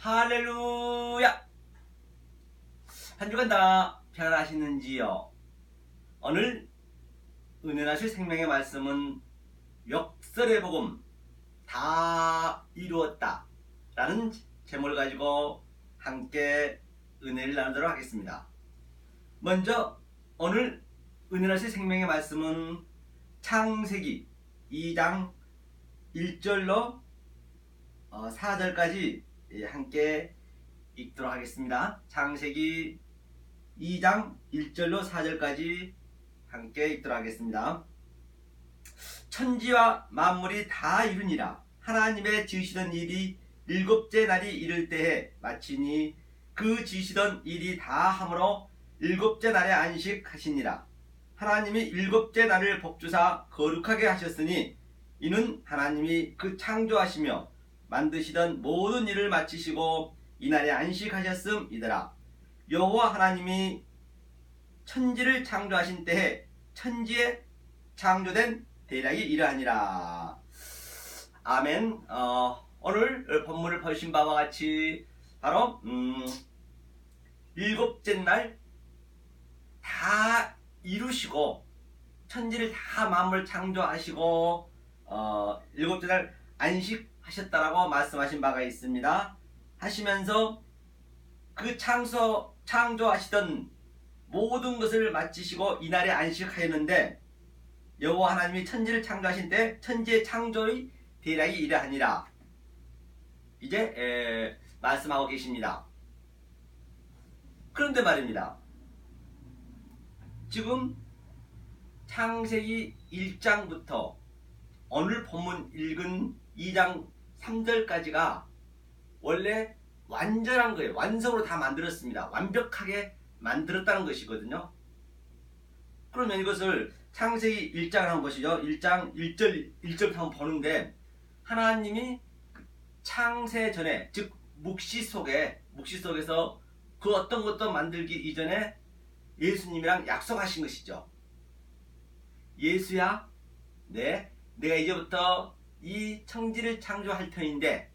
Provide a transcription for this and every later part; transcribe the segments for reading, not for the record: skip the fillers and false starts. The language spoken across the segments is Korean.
할렐루야! 한 주간 다 평안하시는지요? 오늘 은혜나실 생명의 말씀은 역설의 복음 다 이루었다 라는 제목을 가지고 함께 은혜를 나누도록 하겠습니다. 먼저 오늘 은혜나실 생명의 말씀은 창세기 2장 1절로 4절까지 함께 읽도록 하겠습니다. 창세기 2장 1절로 4절까지 함께 읽도록 하겠습니다. 천지와 만물이 다 이루니라. 하나님의 지으시던 일이 일곱째 날이 이를 때에 마치니 그 지으시던 일이 다 함으로 일곱째 날에 안식하시니라. 하나님이 일곱째 날을 복주사 거룩하게 하셨으니 이는 하나님이 그 창조하시며 만드시던 모든 일을 마치시고 이날에 안식하셨음이더라. 여호와 하나님이 천지를 창조하신 때에 천지에 창조된 대략이 이러하니라. 아멘. 오늘 본문을 보신 바와 같이 바로 일곱째 날 다 이루시고 천지를 다 만물 창조하시고 일곱째 날 안식하셨다라고 말씀하신 바가 있습니다. 하시면서 그 창조하시던 모든 것을 마치시고 이날에 안식하였는데 여호와 하나님이 천지를 창조하신 때 천지의 창조의 대략이 이러하니라. 이제 말씀하고 계십니다. 그런데 말입니다. 지금 창세기 1장부터 오늘 본문 읽은 2장 3절까지가 원래 완전한 거예요. 완성으로 다 만들었습니다. 완벽하게 만들었다는 것이거든요. 그러면 이것을 창세기 1장을 한번 보시죠. 1장 1절부터 한번 보는데 하나님이 창세 전에, 즉 묵시 속에서 그 어떤 것도 만들기 이전에 예수님이랑 약속하신 것이죠. 예수야, 내가 이제부터 이 천지를 창조할 터인데,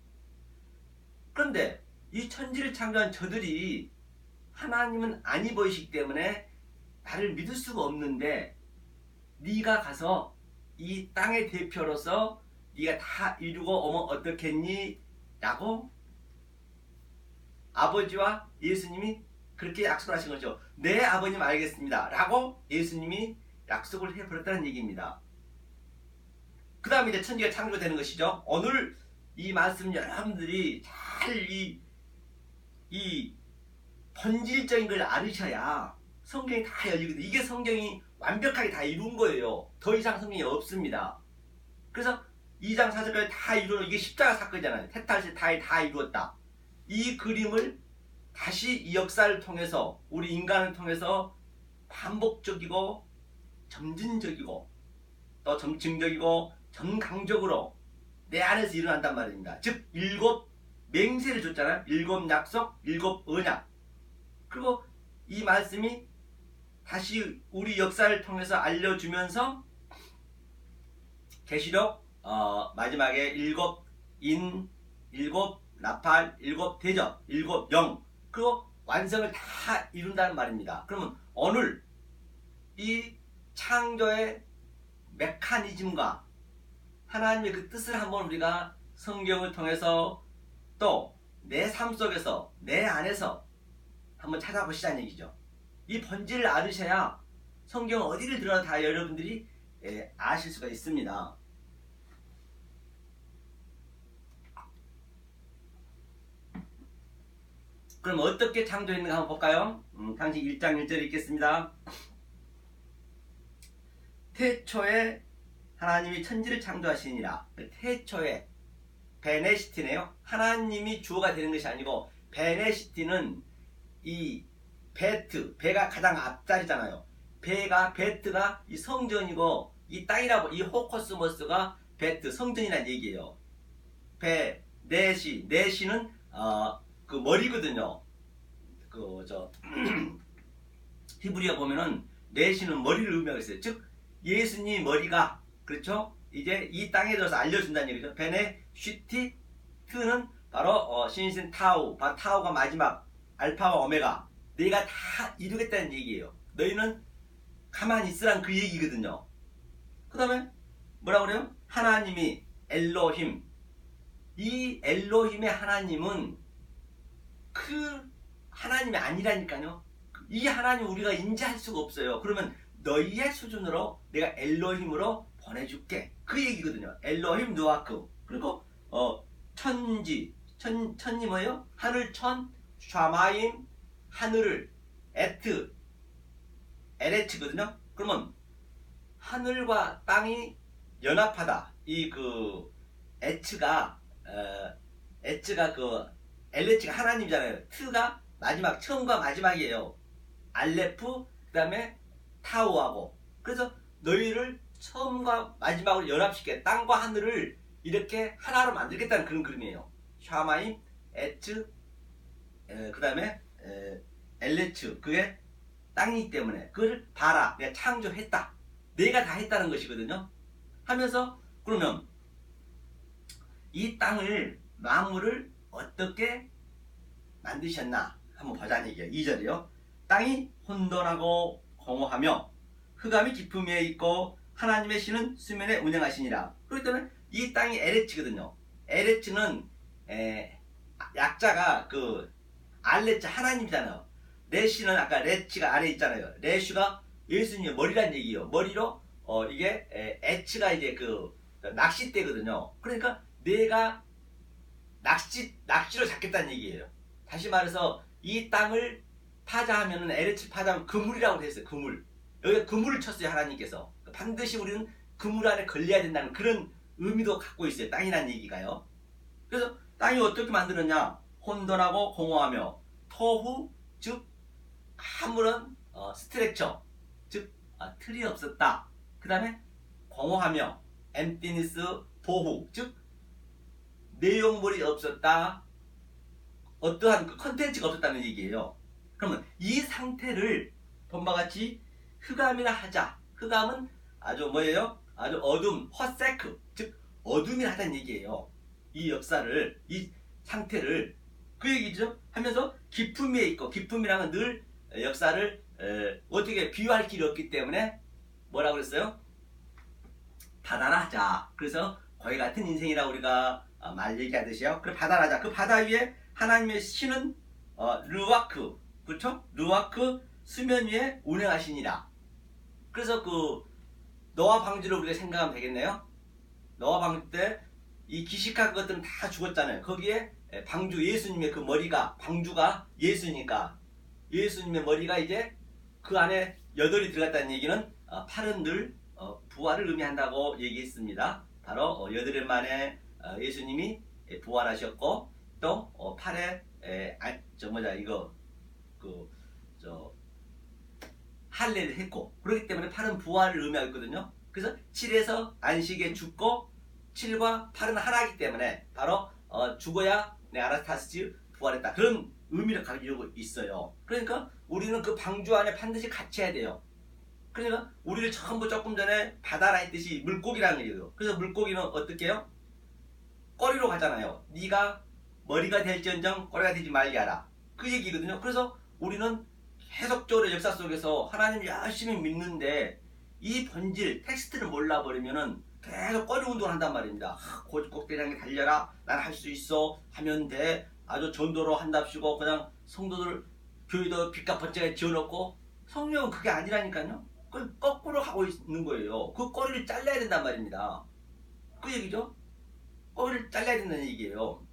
그런데 이 천지를 창조한 저들이 하나님은 아니 보이시기 때문에 나를 믿을 수가 없는데 네가 가서 이 땅의 대표로서 네가 다 이루고 오면 어떻겠니? 라고 아버지와 예수님이 그렇게 약속을 하신 거죠. 네, 아버님 알겠습니다 라고 예수님이 약속을 해버렸다는 얘기입니다. 그 다음에 이제 천지가 창조되는 것이죠. 오늘 이 말씀 여러분들이 잘 이 본질적인 걸 알으셔야 성경이 다 열리거든요. 이게 성경이 완벽하게 다 이룬 거예요. 더 이상 성경이 없습니다. 그래서 2장 4절까지 다 이루는 이게 십자가 사건이잖아요. 태탈시 다 이루었다. 이 그림을 다시 이 역사를 통해서 우리 인간을 통해서 반복적이고 점진적이고 또 점층적이고 전강적으로 내 안에서 일어난단 말입니다. 즉 일곱 맹세를 줬잖아요. 일곱 약속, 일곱 언약. 그리고 이 말씀이 다시 우리 역사를 통해서 알려주면서 계시록 마지막에 일곱 인, 일곱 나팔, 일곱 대접, 일곱 영, 그리고 완성을 다 이룬다는 말입니다. 그러면 오늘 이 창조의 메커니즘과 하나님의 그 뜻을 한번 우리가 성경을 통해서 또 내 삶 속에서 내 안에서 한번 찾아보시자는 얘기죠. 이 본질을 알으셔야 성경 어디를 들어도 다 여러분들이 아실 수가 있습니다. 그럼 어떻게 창조했는가 한번 볼까요? 창세기 1장 1절 읽겠습니다. 태초에 하나님이 천지를 창조하시니라. 태초에 베네시티네요. 하나님이 주어가 되는 것이 아니고 베네시티는 이 배가 가장 앞자리잖아요. 베트가 이 성전이고 이 땅이라고 이 호코스모스가 베트 성전이라는 얘기예요. 내시는 그 머리거든요. 히브리어 보면은 내시는 머리를 의미하고 있어요. 즉 예수님 머리가 그렇죠? 이제 이 땅에 들어서 알려준다는 얘기죠. 베네시티는 바로 신신 타우, 타우가 마지막 알파와 오메가, 내가 다 이루겠다는 얘기예요. 너희는 가만히 있으란 그 얘기거든요. 그 다음에 뭐라 그래요? 하나님이 엘로힘, 이 엘로힘의 하나님은 그 하나님이 아니라니까요. 이 하나님 우리가 인지할 수가 없어요. 그러면 너희의 수준으로 내가 엘로힘으로 보내줄게, 그 얘기거든요. 엘로힘 누아크. 그리고 천지 뭐예요? 하늘천, 샤마임, 하늘을, 에트, 에레츠거든요. 그러면 하늘과 땅이 연합하다. 이 그 에츠가 그 엘레츠가 하나님이잖아요. 트가 마지막, 처음과 마지막이에요. 알레프, 그 다음에 타우하고. 그래서 너희를 처음과 마지막으로 연합시켜 땅과 하늘을 이렇게 하나로 만들겠다는 그런 그림이에요. 샤마임, 에츠, 그 다음에 엘레츠, 그게 땅이기 때문에 그걸 봐라, 내가 창조했다, 내가 다 했다는 것이거든요. 하면서 그러면 이 땅을, 만물을 어떻게 만드셨나 한번 보자는 얘기예요. 2절이요. 땅이 혼돈하고 공허하며 흑암이 깊음에 있고 하나님의 신은 수면에 운행하시니라. 그렇기 때문에 이 땅이 에레츠거든요. 에레츠는 약자가 그 알레츠, 하나님이잖아요. 레시는 아까 레치가 안에 있잖아요. 레슈가 예수님의 머리란 얘기예요. 머리로 이게 에츠가 이제 그 낚싯대거든요. 그러니까 내가 낚시로 잡겠다는 얘기예요. 다시 말해서 이 땅을 파자하면은, 에레츠 파자하면 그물이라고 했어요. 그물. 여기가 그물을 쳤어요, 하나님께서. 반드시 우리는 그물 안에 걸려야 된다는 그런 의미도 갖고 있어요. 땅이라는 얘기가요. 그래서 땅이 어떻게 만들었냐? 혼돈하고 공허하며 토후, 즉 아무런 스트렉처, 즉 틀이 없었다. 그 다음에 공허하며 엠티니스, 보후, 즉 내용물이 없었다. 어떠한 그 컨텐츠가 없었다는 얘기예요. 그러면 이 상태를 본바 같이 흑암이라 하자. 흑암은 아주 뭐예요? 아주 어둠, 허세크, 즉 어둠이라 하자는 얘기예요. 이 역사를, 이 상태를, 그 얘기죠. 하면서 기품에 있고, 기품이랑은 늘 역사를 어떻게 비유할 길이 없기 때문에 뭐라고 그랬어요? 바다라 하자. 그래서 거의 같은 인생이라고 우리가 말 얘기하듯이요. 그래, 바다라 하자. 그 바다 위에 하나님의 신은 르와크, 그렇죠? 르와크, 수면 위에 운행하시니라. 그래서 그 노아 방주를 우리가 생각하면 되겠네요. 노아 방주 때 이 기식한 것들은 다 죽었잖아요. 거기에 방주, 예수님의 그 머리가, 방주가 예수니까 예수님의 머리가 이제 그 안에 여덟이 들어갔다는 얘기는 팔은 늘 부활을 의미한다고 얘기했습니다. 바로 여덟 만에 예수님이 부활하셨고, 또 팔에 할례를 했고, 그렇기 때문에 팔은 부활을 의미하거든요. 그래서 7에서 안식에 죽고 7과 8은 하나이기 때문에 바로 죽어야 내 아라타스지 부활했다, 그런 의미를 가지고 있어요. 그러니까 우리는 그 방주 안에 반드시 갇혀야 돼요. 그러니까 우리를 전부 조금 전에 바다라 했듯이 물고기라는 얘기예요. 그래서 물고기는 어떻게 해요? 꼬리로 가잖아요. 네가 머리가 될지언정 꼬리가 되지 말게 하라, 그 얘기거든요. 그래서 우리는 계속적으로 역사 속에서 하나님 열심히 믿는데 이 본질, 텍스트를 몰라버리면은 계속 꼬리 운동을 한단 말입니다. 고집꼭대기 향해 달려라, 난 할 수 있어 하면 돼. 아주 전도로 한답시고 그냥 성도들 교회도 빚값 번째에 지어놓고, 성령은 그게 아니라니까요. 그걸 거꾸로 하고 있는 거예요. 그 꼬리를 잘라야 된단 말입니다. 그 얘기죠. 꼬리를 잘라야 된다는 얘기예요.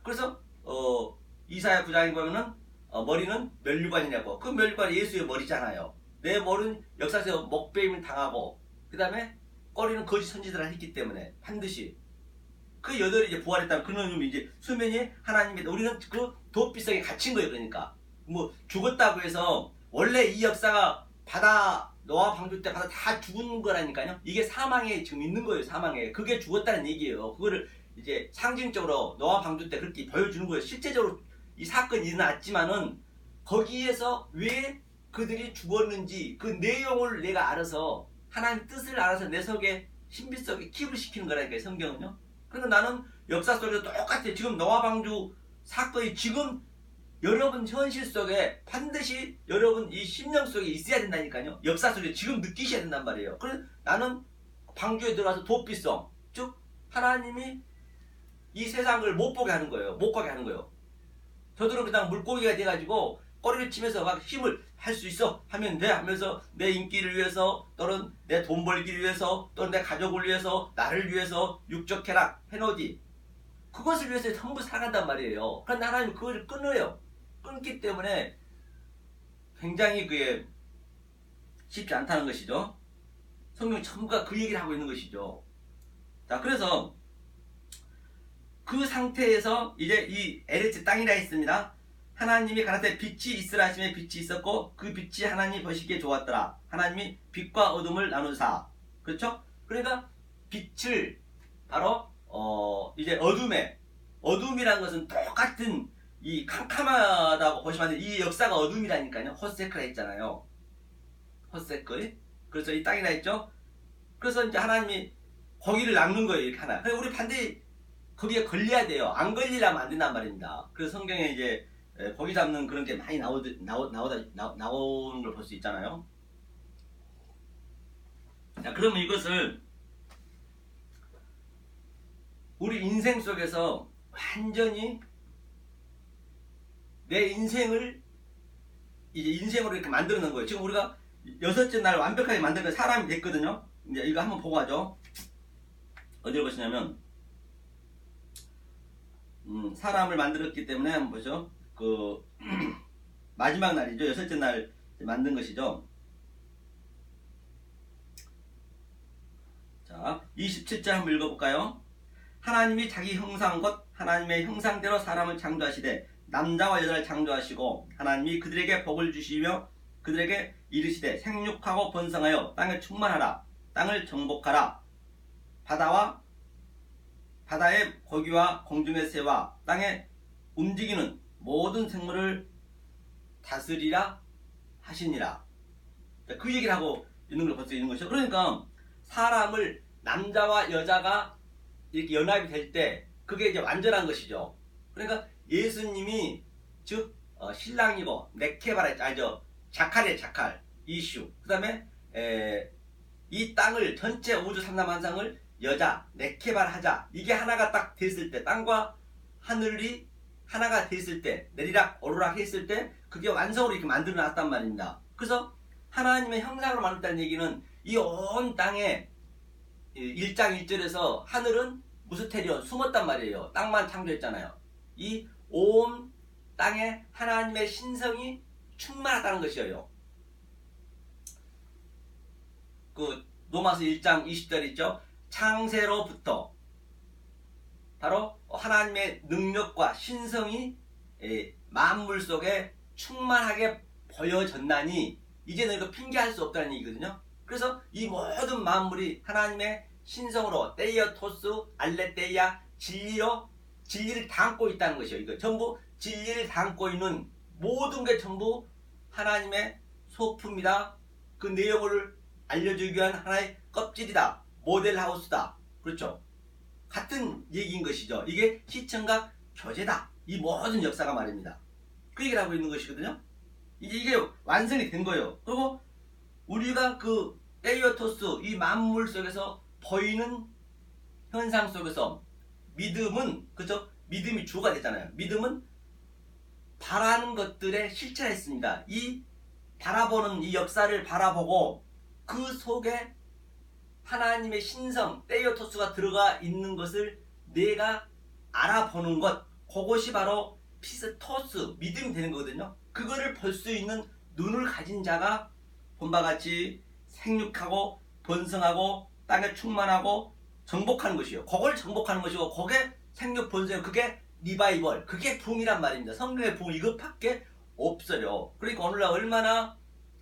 그래서 이사야 9장에 보면은 머리는 멸류관이라고. 그 멸류관이 예수의 머리잖아요. 내 머리는 역사에서 먹배임을 당하고, 그 다음에 꼬리는 거짓 선지자를 했기 때문에 반드시 그 여덟이 이제 부활했다면 그런 놈이 이제 수면이 하나님의, 우리는 그 도피성에 갇힌 거예요. 그러니까 뭐 죽었다고 해서, 원래 이 역사가 바다, 노아 방주 때 바다 다 죽은 거라니까요. 이게 사망에 지금 있는 거예요. 사망에. 그게 죽었다는 얘기예요. 그거를 이제 상징적으로 노아 방주 때 그렇게 보여주는 거예요. 실제적으로 이 사건이 일어났지만은 거기에서 왜 그들이 죽었는지 그 내용을 내가 알아서, 하나님 뜻을 알아서 내 속에 신비 속에 킵을 시키는 거라니까요, 성경은요. 그러니까 나는 역사 속에서 똑같아. 지금 노아 방주 사건이 지금 여러분 현실 속에 반드시 여러분 이 심령 속에 있어야 된다니까요. 역사 속에 지금 느끼셔야 된단 말이에요. 그래서 나는 방주에 들어가서 도피성, 즉 하나님이 이 세상을 못 보게 하는 거예요. 못 가게 하는 거예요. 저들은 그냥 물고기가 돼가지고 꼬리를 치면서 막 힘을 할 수 있어 하면 돼 하면서 내 인기를 위해서 또는 내 돈 벌기를 위해서 또는 내 가족을 위해서 나를 위해서 육적 쾌락, 헤너지 그것을 위해서 전부 살아간단 말이에요. 그런데 하나님은 그것을 끊어요. 끊기 때문에 굉장히 그게 쉽지 않다는 것이죠. 성경이 전부가 그 얘기를 하고 있는 것이죠. 자, 그래서 그 상태에서 이제 이 에레츠 땅이라 했습니다. 하나님이 가라사대 빛이 있으라 하시매 빛이 있었고 그 빛이 하나님이 보시기에 좋았더라. 하나님이 빛과 어둠을 나누사. 그렇죠? 그러니까 빛을 바로 이제 어둠이라는 것은 똑같은 이 캄캄하다고 보시면 안 돼요. 이 역사가 어둠이라니까요. 호세크라 했잖아요. 호세크. 그래서 이 땅이라 했죠. 그래서 이제 하나님이 거기를 낚는 거예요. 이렇게 하나. 그래서 우리 반드시 거기에 걸려야 돼요. 안 걸리려면 안 된단 말입니다. 그래서 성경에 이제 고기 잡는 그런 게 많이 나오는 걸 볼 수 있잖아요. 자, 그러면 이것을 우리 인생 속에서 완전히 내 인생을 이제 인생으로 이렇게 만들어 놓은 거예요. 지금 우리가 여섯째 날 완벽하게 만드는 사람이 됐거든요. 이제 이거 한번 보고 하죠. 어디를 보시냐면 사람을 만들었기 때문에 한번 보죠. 그 마지막 날이죠. 여섯째 날 만든 것이죠. 자, 27절 한번 읽어볼까요? 하나님이 자기 형상 곧 하나님의 형상대로 사람을 창조하시되 남자와 여자를 창조하시고 하나님이 그들에게 복을 주시며 그들에게 이르시되 생육하고 번성하여 땅을 충만하라. 땅을 정복하라. 바다의 고기와 공중의 새와 땅에 움직이는 모든 생물을 다스리라 하시니라. 그 얘기를 하고 있는 걸 볼 수 있는 것이죠. 그러니까 사람을 남자와 여자가 이렇게 연합이 될 때 그게 이제 완전한 것이죠. 그러니까 예수님이 즉 신랑이고 네케바라 아니죠. 자칼이에요. 자칼 이슈. 그 다음에 이 땅을 전체 우주 삼라만상을 여자 네케바라 하자. 이게 하나가 딱 됐을 때 땅과 하늘이 하나가 됐을 때 내리락 오르락 했을 때 그게 완성으로 이렇게 만들어 놨단 말입니다. 그래서 하나님의 형상으로 만들었다는 얘기는 이 온 땅에 1장 1절에서 하늘은 무스테리온 숨었단 말이에요. 땅만 창조했잖아요. 이 온 땅에 하나님의 신성이 충만하다는 것이에요. 그 로마서 1장 20절 있죠. 창세로부터 바로 하나님의 능력과 신성이 만물 속에 충만하게 보여졌나니 이제는 이거 핑계할 수 없다는 얘기거든요. 그래서 이 모든 만물이 하나님의 신성으로 테이어토스, 알레테이아, 진리를 담고 있다는 것이요. 이거 전부 진리를 담고 있는 모든 게 전부 하나님의 소품이다. 그 내용을 알려주기 위한 하나의 껍질이다. 모델하우스다. 그렇죠. 같은 얘기인 것이죠. 이게 시청각 교제다. 이 모든 역사가 말입니다. 그 얘기를 하고 있는 것이거든요. 이게 완성이 된 거예요. 그리고 우리가 그 테이어토스 이 만물 속에서 보이는 현상 속에서 믿음은 그죠? 믿음이 주가 되잖아요. 믿음은 바라는 것들의 실체가 있습니다. 이 바라보는 이 역사를 바라보고 그 속에 하나님의 신성, 테이어토스가 들어가 있는 것을 내가 알아보는 것, 그것이 바로 피스토스, 믿음이 되는 거거든요. 그거를 볼 수 있는 눈을 가진 자가 본바 같이 생육하고 번성하고 땅에 충만하고 정복하는 것이요. 그걸 정복하는 것이고 그게 생육 번성, 그게 리바이벌, 그게 부흥이란 말입니다. 성경의 부흥 이것밖에 없어요. 그러니까 오늘날 얼마나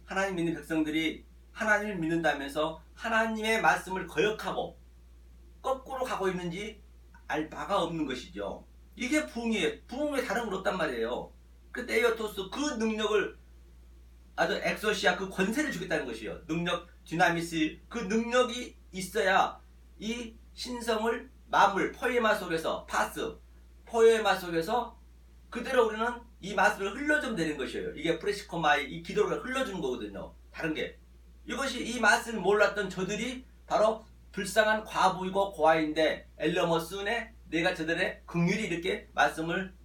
하나님 믿는 백성들이 하나님을 믿는다면서 하나님의 말씀을 거역하고 거꾸로 가고 있는지 알 바가 없는 것이죠. 이게 부흥이에요. 부흥에 다른 건 없단 말이에요. 그 테이어토스 그 능력을 아주 엑소시아 그 권세를 주겠다는 것이에요. 능력, 디나미스 그 능력이 있어야 이 신성을 만물 포에마 속에서 파스 포에마 속에서 그대로 우리는 이 말씀을 흘려주면 되는 것이에요. 이게 프레시코마의 이 기도를 흘려주는 거거든요. 다른 게 이것이 이 말씀을 몰랐던 저들이 바로 불쌍한 과부이고 고아인데 엘러머스네 내가 저들의 긍휼히 이렇게 말씀을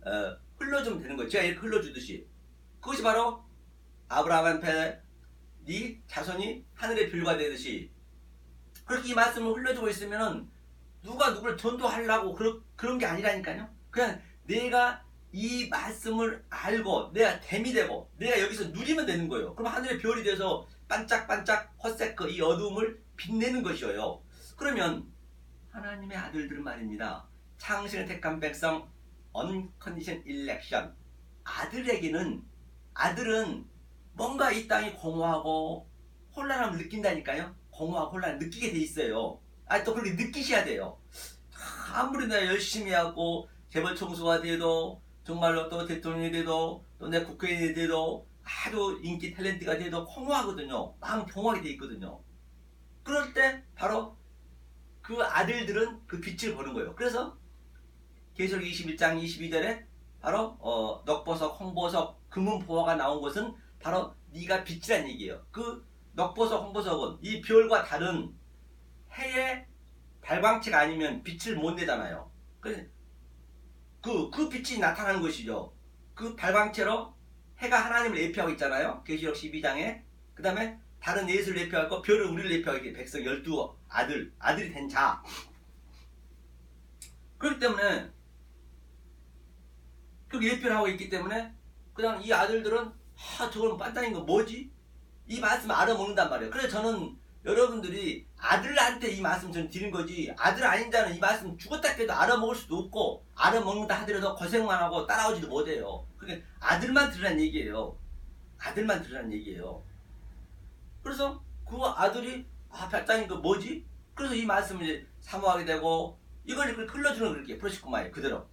흘려주면 되는 거예요. 제가 이렇게 흘려주듯이 그것이 바로 아브라함한테 네 자손이 하늘의 별과 되듯이 그렇게 이 말씀을 흘려주고 있으면은 누가 누구를 전도하려고 그런 게 아니라니까요. 그냥 내가 이 말씀을 알고 내가 댐이 되고 내가 여기서 누리면 되는 거예요. 그럼 하늘의 별이 돼서 반짝반짝 헛새크 이 어두움을 빛내는 것이에요. 그러면 하나님의 아들들은 말입니다. 창신을 택한 백성 언컨디션 일렉션 아들은 뭔가 이 땅이 공허하고 혼란함을 느낀다니까요. 공허하고 혼란을 느끼게 돼 있어요. 또 그렇게 느끼셔야 돼요. 아무리 내가 열심히 하고 재벌 총수가 돼도 정말로 또 대통령이 돼도 또 내 국회의원이 돼도 아주 인기 탤런트가 돼도 공허하거든요. 마음 공허하게 돼 있거든요. 그럴 때 바로 그 아들들은 그 빛을 보는 거예요. 그래서 계시록 21장 22절에 바로 넉보석, 홍보석, 금은보화가 나온 것은 바로 네가 빛이란 얘기예요. 그 넉보석, 홍보석은 이 별과 다른 해의 발광체가 아니면 빛을 못 내잖아요. 그 빛이 나타나는 것이죠. 그 발광체로 해가 하나님을 예표하고 있잖아요. 계시록 12장에. 그 다음에 다른 예수를 예표하고 별은 우리를 예표하고 있게 백성 12 아들이 된 자. 그렇기 때문에 그렇게 예표를 하고 있기 때문에 그냥 이 아들들은 저건 반짝인 거 뭐지? 이 말씀을 알아먹는단 말이에요. 그래서 저는 여러분들이 아들한테 이 말씀 저는 드린 거지 아들 아닌 자는 이 말씀 죽었다 깨도 알아먹을 수도 없고 알아먹는다 하더라도 고생만 하고 따라오지도 못해요. 그러니까 아들만 들으란 얘기예요. 아들만 들으란 얘기예요. 그래서 그 아들이 발장인 거 뭐지? 그래서 이 말씀을 이제 사모하게 되고 이걸 흘려주는 그렇게 프로시코마에 그대로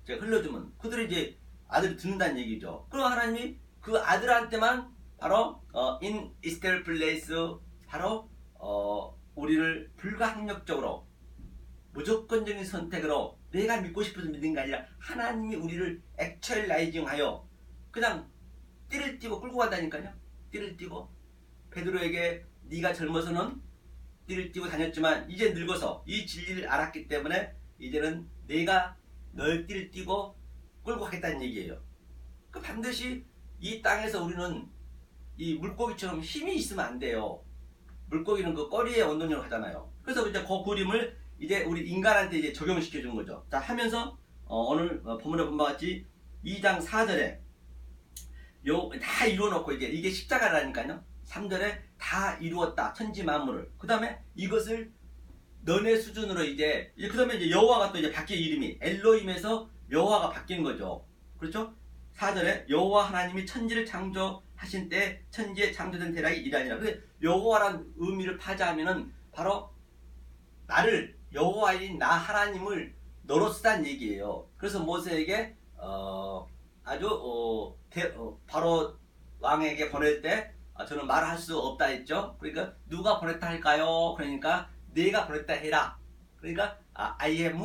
제가 흘려주면 그들이 이제 아들이 듣는다는 얘기죠. 그리고 하나님이 그 아들한테만 바로 in Esther place 바로 우리를 불가항력적으로 무조건적인 선택으로 내가 믿고 싶어서 믿는 게 아니라 하나님이 우리를 액츄얼라이징하여 그냥 띠를 띠고 끌고 간다니까요. 띠를 띠고 베드로에게 네가 젊어서는 띠를 띠고 다녔지만 이제 늙어서 이 진리를 알았기 때문에 이제는 내가 널 띠를 띠고 끌고 가겠다는 얘기예요. 그 반드시 이 땅에서 우리는 이 물고기처럼 힘이 있으면 안 돼요. 물고기는 그 꼬리에 원동력을 하잖아요. 그래서 이제 그 그림을 이제 우리 인간한테 이제 적용시켜 준 거죠. 자, 하면서 오늘 본문에 본 바와 같이 2장 4절에 다 이루어 놓고 이게 십자가라니까요. 3절에 다 이루었다. 천지 만물을. 그다음에 이것을 너네 수준으로 그다음에 이제 여호와가 또 이제 바뀌어 이름이 엘로힘에서 여호와가 바뀌는 거죠. 그렇죠? 4절에 여호와 하나님이 천지를 창조하신 때 천지에 창조된 대략이 이라니라. 근데 여호와란 의미를 파자하면은 바로 나를 여호와인 나 하나님을 너로 쓰다는 얘기예요. 그래서 모세에게 바로 왕에게 보낼 때 저는 말할 수 없다 했죠. 그러니까 누가 보냈다 할까요? 그러니까 내가 보냈다 해라. 그러니까 I am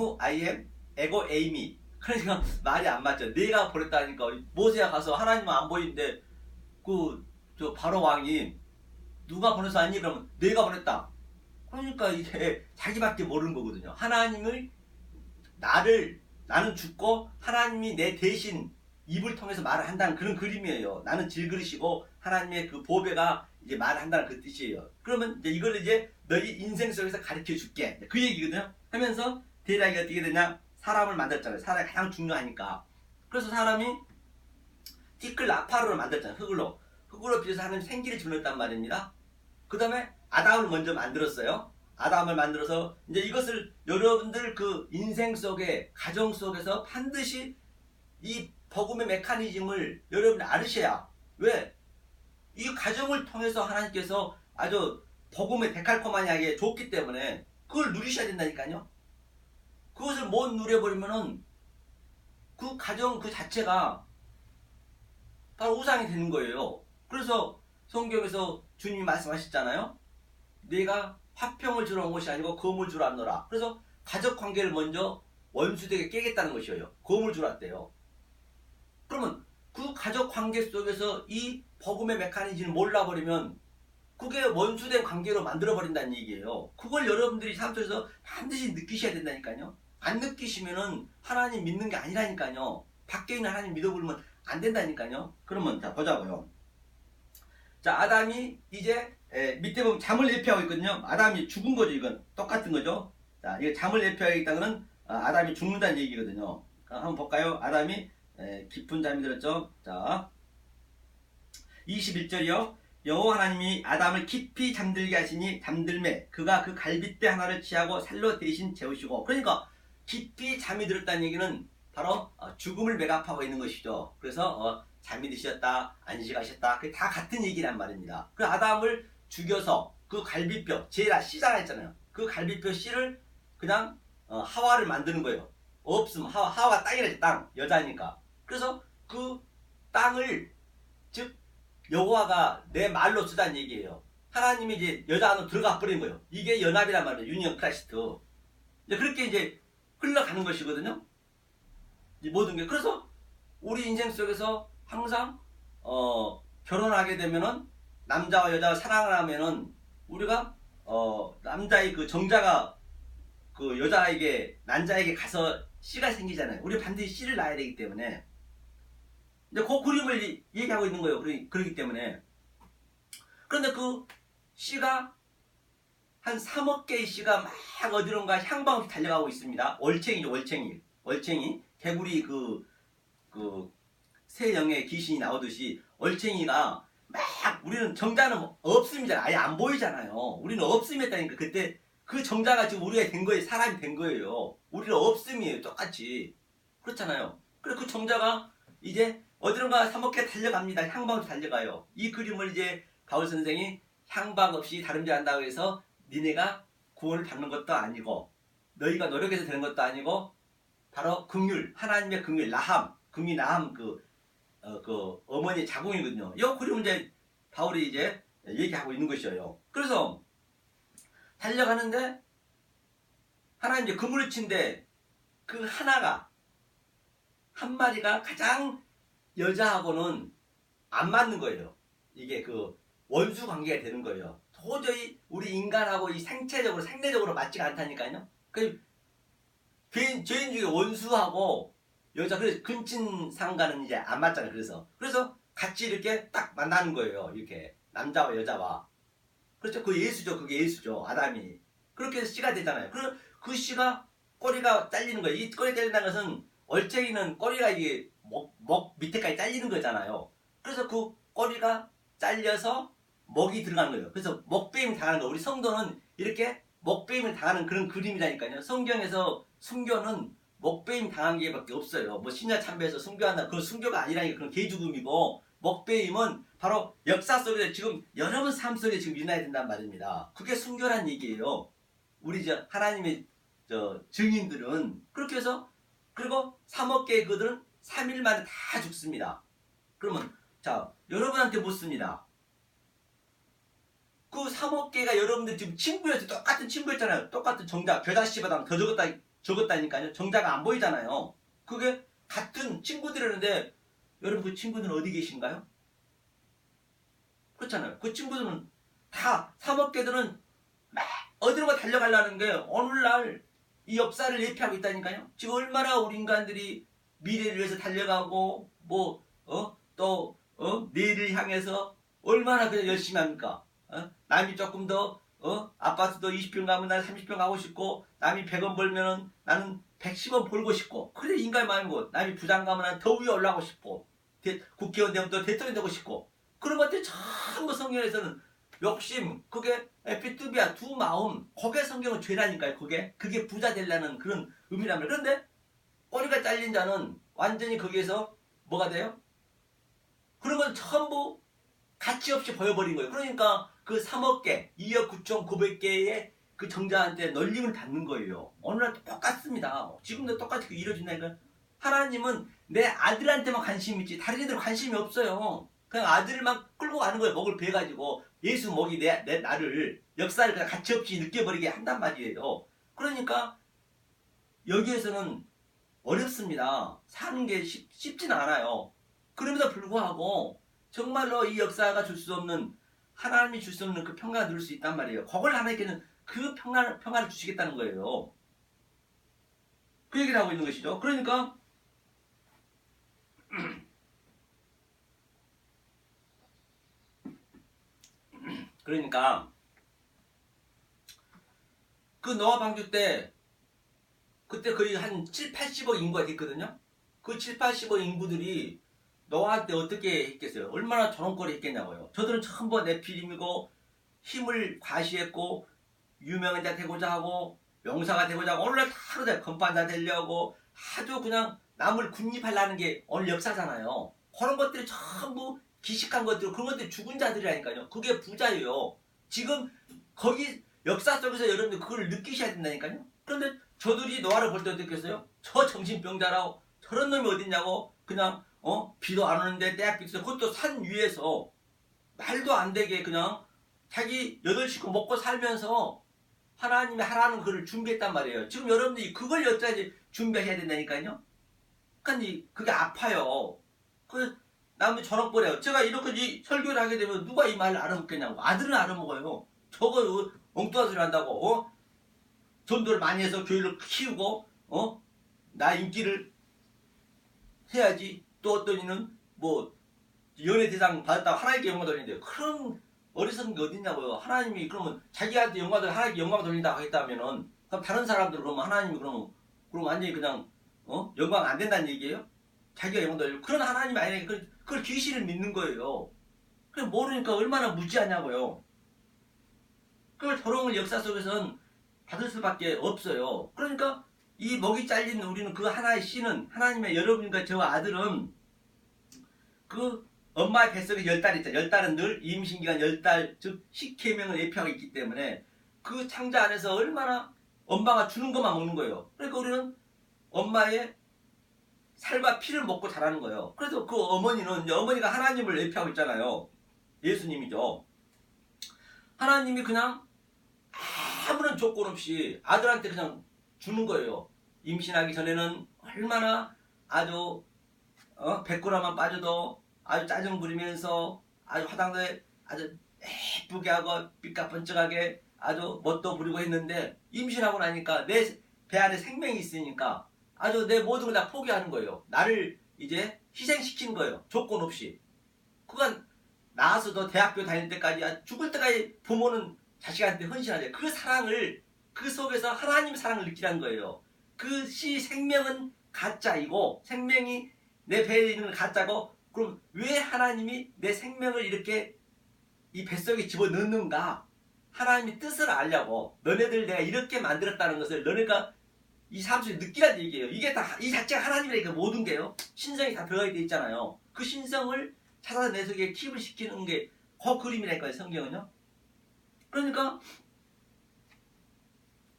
에고 에이미. 그러니까 말이 안 맞죠. 내가 보냈다 하니까 모세가 가서 하나님은 안 보이는데 저 바로 왕이 누가 보내서 아니? 그러면 내가 보냈다. 그러니까 이게 자기밖에 모르는 거거든요. 하나님을 나는 죽고 하나님이 내 대신 입을 통해서 말을 한다는 그런 그림이에요. 나는 질그릇이고 하나님의 그 보배가 이제 말을 한다는 그 뜻이에요. 그러면 이제 이걸 이제 너희 인생 속에서 가르쳐 줄게. 그 얘기거든요. 하면서 대략이 어떻게 되냐? 사람을 만들었잖아요. 사람이 가장 중요하니까. 그래서 사람이 티클 라파르를 만들었잖아요. 흙으로 빚어서 하나님 생기를 집어넣었단 말입니다. 그 다음에 아담을 먼저 만들었어요. 아담을 만들어서 이제 이것을 여러분들 그 인생 속에 가정 속에서 반드시 이 복음의 메커니즘을 여러분이 알으셔야 왜? 이 가정을 통해서 하나님께서 아주 복음의 데칼코마니하게 줬기 때문에 그걸 누리셔야 된다니까요. 그것을 못 누려버리면은 그 가정 그 자체가 바로 우상이 되는 거예요. 그래서 성경에서 주님이 말씀하셨잖아요. 내가 화평을 주러 온 것이 아니고 검을 주러 왔노라. 그래서 가족 관계를 먼저 원수되게 깨겠다는 것이에요. 고음을 줄였대요. 그러면 그 가족 관계 속에서 이 복음의 메커니즘을 몰라버리면 그게 원수된 관계로 만들어버린다는 얘기예요. 그걸 여러분들이 삶 속에서 반드시 느끼셔야 된다니까요. 안 느끼시면은 하나님 믿는 게 아니라니까요. 밖에 있는 하나님 믿어버리면 안 된다니까요. 그러면 자 보자고요. 자 아담이 이제 밑에 보면 잠을 예표하고 있거든요. 아담이 죽은 거죠. 이건 똑같은 거죠. 자 이거 잠을 예표하고 있다는 아담이 죽는다는 얘기거든요. 한번 볼까요? 아담이 깊은 잠이 들었죠. 자 21절이요. 여호와 하나님이 아담을 깊이 잠들게 하시니 잠들매 그가 그 갈빗대 하나를 취하고 살로 대신 재우시고, 그러니까 깊이 잠이 들었다는 얘기는 바로 죽음을 매갑하고 있는 것이죠. 그래서 잠이 드셨다, 안식하셨다, 그게 다 같은 얘기란 말입니다. 그 아담을 죽여서 그 갈빗뼈, 제라 씨잖아 했잖아요. 그 갈빗뼈 씨를 그냥 하와를 만드는 거예요. 없으면 하와가 땅이라지, 땅, 여자니까. 그래서 그 땅을, 즉 여호와가 내 말로 쓰다는 얘기예요. 하나님이 이제 여자 안으로 들어가 버린 거예요. 이게 연합이란 말이에요. 유니언 크라이스트. 이제 그렇게 이제 흘러가는 것이거든요. 이 모든 게. 그래서 우리 인생 속에서 항상 결혼하게 되면은 남자와 여자가 사랑을 하면은 우리가 남자의 그 정자가 그 여자에게, 남자에게 가서 씨가 생기잖아요. 우리 반드시 씨를 낳아야 되기 때문에. 이제 그 그림을 얘기하고 있는 거예요. 그렇기 때문에. 그런데 그 씨가 한 3억 개의 씨가 막 어디론가 향방 없이 달려가고 있습니다. 월챙이죠, 월챙이. 개구리 새 영의 귀신이 나오듯이 월챙이가 막, 우리는 정자는 없음이잖아요. 아예 안 보이잖아요. 우리는 없음이었다니까. 그때 그 정자가 지금 우리가 된 거예요. 사람이 된 거예요. 우리는 없음이에요. 똑같이. 그렇잖아요. 그래서 그 정자가 이제 어디론가 3억 개 달려갑니다. 향방 없이 달려가요. 이 그림을 이제 바울 선생이 향방 없이 다름질한다고 해서 니네가 구원을 받는 것도 아니고 너희가 노력해서 되는 것도 아니고 바로 긍휼, 하나님의 긍휼, 나함 그 어머니의 자궁이거든요. 이 그림을 이제 바울이 이제 얘기하고 있는 것이에요. 그래서 달려가는데 하나님 이제 그물을 친데 그 하나가, 한 마리가 가장 여자하고는 안 맞는 거예요. 이게 그 원수 관계가 되는 거예요. 도저히 우리 인간하고 이 생체적으로 맞지가 않다니까요. 그 죄인 중에 원수하고 여자, 그래서 근친상간은 이제 안 맞잖아요. 그래서 같이 이렇게 딱 만나는 거예요. 이렇게 남자와 여자와. 그렇죠. 그게 예수죠. 아담이. 그렇게 해서 씨가 되잖아요. 그 씨가 꼬리가 잘리는 거예요. 이 꼬리 잘린다는 것은 월쟁이는 꼬리가 이게 목 밑에까지 잘리는 거잖아요. 그래서 그 꼬리가 잘려서 목이 들어가는 거예요. 그래서 목베임 당하는 거. 우리 성도는 이렇게 목베임을 당하는 그런 그림이라니까요. 성경에서 순교는 목베임 당한 게밖에 없어요. 뭐 신야 참배에서 순교한다, 그건 순교가 아니라니까. 그런 개죽음이고, 목베임은 바로 역사 속에 지금 여러분 삶 속에 지금 일어나야 된단 말입니다. 그게 순교란 얘기예요. 우리 하나님의 증인들은 그렇게 해서, 그리고 3억 개의 그들은 3일 만에 다 죽습니다. 그러면 자, 여러분한테 묻습니다. 그 3억 개가 여러분들 지금 친구였어요. 똑같은 친구였잖아요. 똑같은 정자, 겨자씨보다 더 적었다니까요. 정자가 안 보이잖아요. 그게 같은 친구들이었는데 여러분 그 친구들은 어디 계신가요? 그렇잖아요. 그 친구들은 다 3억 개들은 막 어디론가 달려가려는 게 오늘날 이 역사를 예표하고 있다니까요. 지금 얼마나 우리 인간들이 미래를 위해서 달려가고 내일을 향해서 얼마나 그냥 열심히 합니까? 남이 조금 더 아파트도 20평 가면 난 30평 가고 싶고, 남이 100원 벌면은 나는 110원 벌고 싶고, 그래 인간의 마음이고, 남이 부장 가면 난 더 위에 올라가고 싶고, 국회의원 되면 또 대통령 되고 싶고, 그런 것들이 전부 성경에서는 욕심, 그게 에피투비아, 두 마음, 그게 성경은 죄라니까요. 그게 부자 되려는 그런 의미란 말이에요. 그런데 꼬리가 잘린 자는 완전히 거기에서 뭐가 돼요? 그런 건 전부 가치 없이 보여버린 거예요. 그러니까 그 3억 개, 2억 9,900개의 그 정자한테 널림을 받는 거예요. 오늘날 똑같습니다. 지금도 똑같이 이루어진다니까. 하나님은 내 아들한테만 관심이 있지 다른 애들 관심이 없어요. 그냥 아들만 끌고 가는 거예요. 목을 베가지고 예수 목이 나를 역사를 그냥 가치 없이 느껴버리게 한단 말이에요. 그러니까 여기에서는 어렵습니다. 사는 게 쉽지는 않아요. 그럼에도 불구하고 정말로 이 역사가 줄 수 없는, 하나님이 줄 수 없는 그 평강을 누릴 수 있단 말이에요. 그걸 하나님께는 그 평화를 주시겠다는 거예요. 그 얘기를 하고 있는 것이죠. 그러니까 그 노아 방주 때 그때 거의 한 7, 80억 인구가 됐거든요. 그 7, 80억 인구들이 노아한테 어떻게 했겠어요? 얼마나 저런거리 했겠냐고요. 저들은 전부 네피림이고 힘을 과시했고 유명한 자 되고자 하고 명사가 되고자 하고 오늘날 다 그러다 건반자 되려고 아주 그냥 남을 군립하려는 게 오늘 역사잖아요. 그런 것들이 전부 기식한 것들, 그런 것들이 죽은 자들이라니까요. 그게 부자예요. 지금 거기 역사 속에서 여러분들 그걸 느끼셔야 된다니까요. 그런데 저들이 노아를 볼 때 어떻게 했어요? 저 정신병자라고 저런 놈이 어딨냐고 그냥 비도 안 오는데 떼약비 있어. 그것도 산 위에서 말도 안 되게 그냥 자기 8식구 먹고 살면서 하나님이 하라는 글을 준비했단 말이에요. 지금 여러분들이 그걸 여기까지 준비해야 된다니까요. 그러니까 그게 아파요. 그 남이 저런 거래요. 제가 이렇게 설교를 하게 되면 누가 이 말을 알아먹겠냐고. 아들은 알아먹어요. 저거 엉뚱한 소리 한다고. 전도를 많이 해서 교회를 키우고 나 인기를 해야지. 또 어떤 이는 뭐 연예 대상 받았다고 하나님께 영광 돌리는데 그런 어리석은 게 어딨냐고요. 하나님이 그러면 자기한테 하나님께 영광 돌린다고 하겠다면은 그럼 다른 사람들은 그러면 하나님이 그러면 완전히 그냥 영광 안 된다는 얘기예요? 자기가 영광 돌리고 그런 하나님이 아니라 그걸 귀신을 믿는 거예요. 그래 모르니까 얼마나 무지하냐고요. 그걸 저런 역사 속에서는 받을 수밖에 없어요. 그러니까 이 목이 잘린 우리는 그 하나의 씨는 하나님의 여러분과 저와 아들은 그 엄마의 뱃속에 10달 있잖아요. 10달은 늘 임신기간 10달 즉 식혜명을 예표하고 있기 때문에 그 창자 안에서 얼마나 엄마가 주는 것만 먹는 거예요. 그러니까 우리는 엄마의 살과 피를 먹고 자라는 거예요. 그래서 그 어머니는 이제 어머니가 하나님을 예표하고 있잖아요. 예수님이죠. 하나님이 그냥 아무런 조건 없이 아들한테 그냥 주는 거예요. 임신하기 전에는 얼마나 아주 100g만 빠져도 아주 짜증 부리면서 아주 화장대 아주 예쁘게 하고 삐까번쩍하게 아주 멋도 부리고 했는데 임신하고 나니까 내 배 안에 생명이 있으니까 아주 내 모든 걸 다 포기하는 거예요. 나를 이제 희생시키는 거예요. 조건 없이. 그건 나와서도 대학교 다닐 때까지 죽을 때까지 부모는 자식한테 헌신하죠. 그 사랑을 그 속에서 하나님의 사랑을 느끼라는 거예요. 그 생명은 가짜이고 생명이 내 배에 있는 건 가짜고 그럼 왜 하나님이 내 생명을 이렇게 이 뱃속에 집어넣는가? 하나님의 뜻을 알려고 너네들 내가 이렇게 만들었다는 것을 너네가 이 삶 속에 느끼라는 얘기예요. 이게 다 이 자체가 하나님이라니까 모든 게요. 신성이 다 들어가 있잖아요. 그 신성을 찾아서 내 속에 킵을 시키는 게 그 그림이라니까요. 성경은요. 그러니까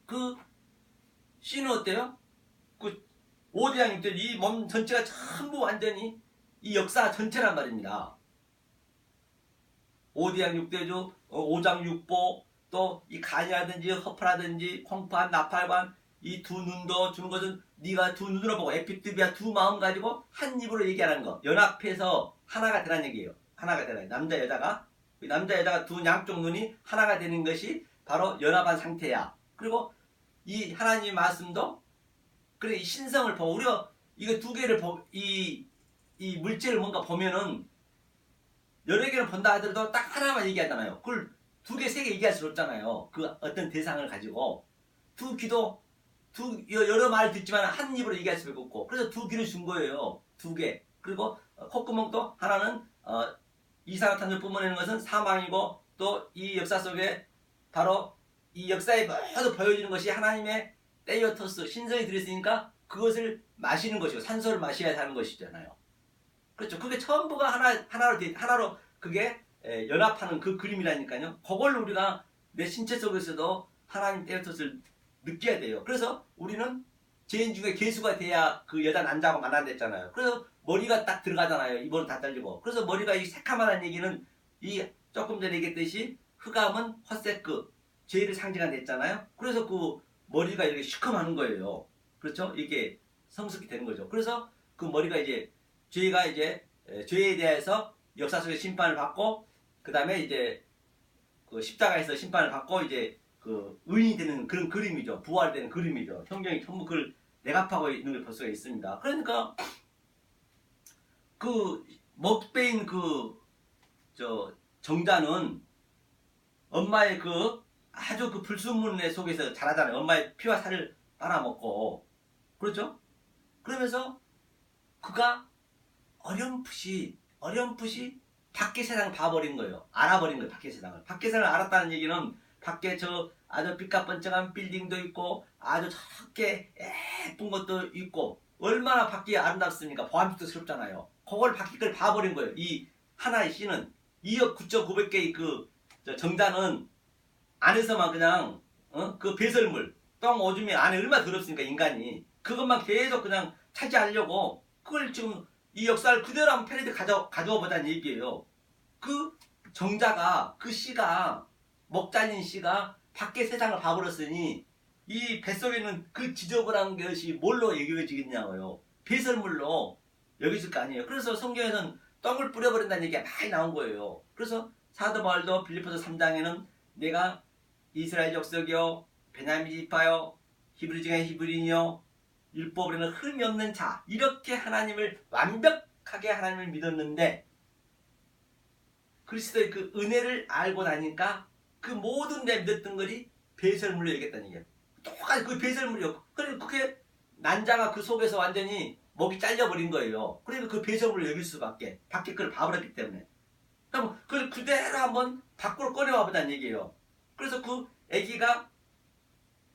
그 씨는 어때요? 그 오대양 6대 이 몸 전체가 전부 완전히 이 역사 전체란 말입니다. 오대양 6대주, 오장 6보, 또 이 간이라든지 허파라든지 콩판, 나팔관 이 두 눈도 주는 것은 네가 두 눈으로 보고 에피드비아 두 마음 가지고 한 입으로 얘기하는 거. 연합해서 하나가 되라는 얘기예요. 하나가 되라. 남자 여자가 두 양쪽 눈이 하나가 되는 것이 바로 연합한 상태야. 그리고 이 하나님의 말씀도 그래 이 신성을 보고 우리가 이거 두 개를 이 물질을 뭔가 보면은 여러 개를 본다 하더라도 딱 하나만 얘기하잖아요. 그걸 두 개, 세 개 얘기할 수 없잖아요. 그 어떤 대상을 가지고 두 귀도 여러 말 듣지만 한 입으로 얘기할 수밖에 없고 그래서 두 귀를 준 거예요. 두 개. 그리고 콧구멍도 하나는 이산화탄소를 뿜어내는 것은 사망이고 또 이 역사 속에 바로 이 역사에 모두 보여지는 것이 하나님의 테이오토스 신성이 들어있으니까 그것을 마시는 것이고 산소를 마셔야 하는 것이잖아요. 그렇죠. 그게 전부가 하나로 그게 연합하는 그 그림이라니까요. 그걸 우리가 내 신체 속에서도 하나님 테이오토스를 느껴야 돼요. 그래서 우리는 죄인 중에 괴수가 돼야 그 여자 남자하고 만난댔잖아요. 그래서 머리가 딱 들어가잖아요. 이번은 다 잘리고. 그래서 머리가 이 새카만한 얘기는 이 조금 전에 얘기했듯이 흑암은 헛새끝 죄를 상징한 됐잖아요. 그래서 그 머리가 이렇게 시커먼 거예요. 그렇죠? 이게 성숙이 되는 거죠. 그래서 그 머리가 이제 죄가 이제 죄에 대해서 역사 속에 심판을 받고 그 다음에 이제 그 십자가에서 심판을 받고 이제 그 의인이 되는 그런 그림이죠. 부활되는 그림이죠. 성경이 전부 그걸 내갑하고 있는 걸 볼 수가 있습니다. 그러니까 그 먹배인 그 저 정자는 엄마의 그 아주 그 불순물의 속에서 자라잖아요. 엄마의 피와 살을 빨아먹고 그렇죠? 그러면서 그가 어렴풋이 밖의 세상을 봐버린 거예요. 알아버린 거예요. 밖의 세상을. 밖의 세상을 알았다는 얘기는 밖에 저 아주 빛깔번쩍한 빌딩도 있고 아주 작게 예쁜 것도 있고 얼마나 밖이 아름답습니까? 보암직스럽잖아요. 그걸 밖에 걸 봐버린 거예요. 이 하나의 씨는 2억 9,900개의 그 정자는 안에서만 그냥 그 배설물 똥 오줌이 안에 얼마나 더럽습니까 인간이. 그것만 계속 그냥 차지하려고 그걸 지금 이 역사를 그대로 한번 패러디 가져와 보자는 얘기예요. 그 정자가 그 씨가 먹자닌 씨가 밖의 세상을 봐버렸으니 이 뱃속에 있는 그 지저분한 것이 뭘로 여겨지겠냐고요. 배설물로 여겨질 거 아니에요. 그래서 성경에서는 똥을 뿌려버린다는 얘기가 많이 나온 거예요. 그래서 사도 바울도 빌립보서 3장에는 내가 이스라엘 족속이요 베냐민 지파요 히브리 중에 히브리인이요 율법으로는 흠이 없는 자 이렇게 하나님을 완벽하게 하나님을 믿었는데 그리스도의 그 은혜를 알고 나니까 그 모든 내 믿었던 것이 배설물로 여겼다는 얘기예요. 똑같이 그 배설물이요. 그러니까 그게 난자가 그 속에서 완전히 목이 잘려버린 거예요. 그러니까 그 배설물을 여길 수밖에 밖에 그걸 봐버렸기 때문에 그럼 그걸 그대로 한번 밖으로 꺼내와 보자는 얘기예요. 그래서 그 아기가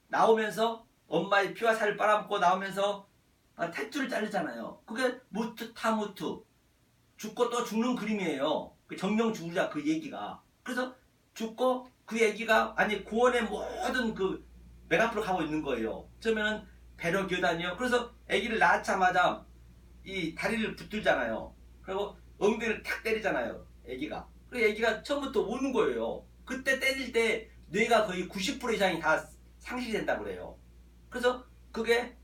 나오면서 엄마의 피와 살을 빨아먹고 나오면서 탯줄을 자르잖아요. 그게 무트 타무트 죽고 또 죽는 그림이에요. 그 정령주의자 그 얘기가. 그래서 죽고 그 얘기가 아니 구원의 모든 그 맥앞으로 가고 있는 거예요. 처음에는 배로 기어다녀요. 그래서 아기를 낳자마자 이 다리를 붙들잖아요. 그리고 엉덩이를 탁 때리잖아요. 아기가. 그리고 아기가 처음부터 우는 거예요. 그때 때릴 때 뇌가 거의 90% 이상이 다 상실이 된다고 그래요. 그래서 그게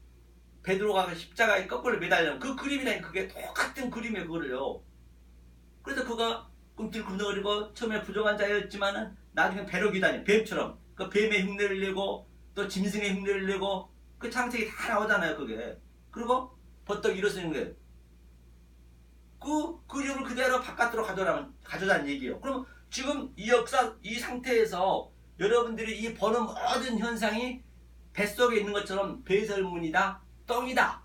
베드로가 십자가에 거꾸로 매달려 그 그림이랑 그게 똑같은 그림이에요. 그거를요. 그래서 그가 꿈틀꿈틀거리고 처음에 부정한 자였지만은 나중에 배로 기다니 뱀처럼 그 뱀의 흉내를 내고 또 짐승의 흉내를 내고 그 창세기 다 나오잖아요. 그게. 그리고 버떡 일어서는 거예요. 그 그림을 그대로 바깥으로 가져다는 얘기예요. 그럼 지금 이 역사 이 상태에서 여러분들이 이 보는 모든 현상이 뱃속에 있는 것처럼 배설물이다 똥이다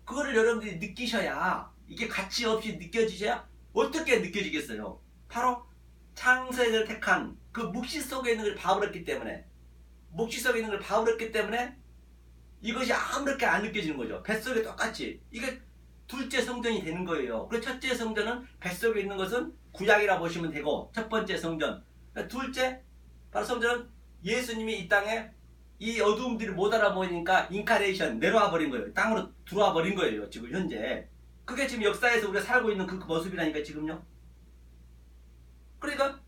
그거를 여러분들이 느끼셔야 이게 가치 없이 느껴지셔야 어떻게 느껴지겠어요? 바로 창세를 택한 그 묵시 속에 있는 걸 봐버렸기 때문에 묵시 속에 있는 걸 봐버렸기 때문에 이것이 아무렇게 안 느껴지는 거죠. 뱃속에 똑같이 이게 둘째 성전이 되는 거예요. 그리고 첫째 성전은 뱃속에 있는 것은 구약이라 보시면 되고 첫 번째 성전 둘째 바로 성전은 예수님이 이 땅에 이 어두움들이 못 알아보니까 인카레이션 내려와 버린 거예요. 땅으로 들어와 버린 거예요. 지금 현재 그게 지금 역사에서 우리가 살고 있는 그 모습이라니까 지금요. 그러니까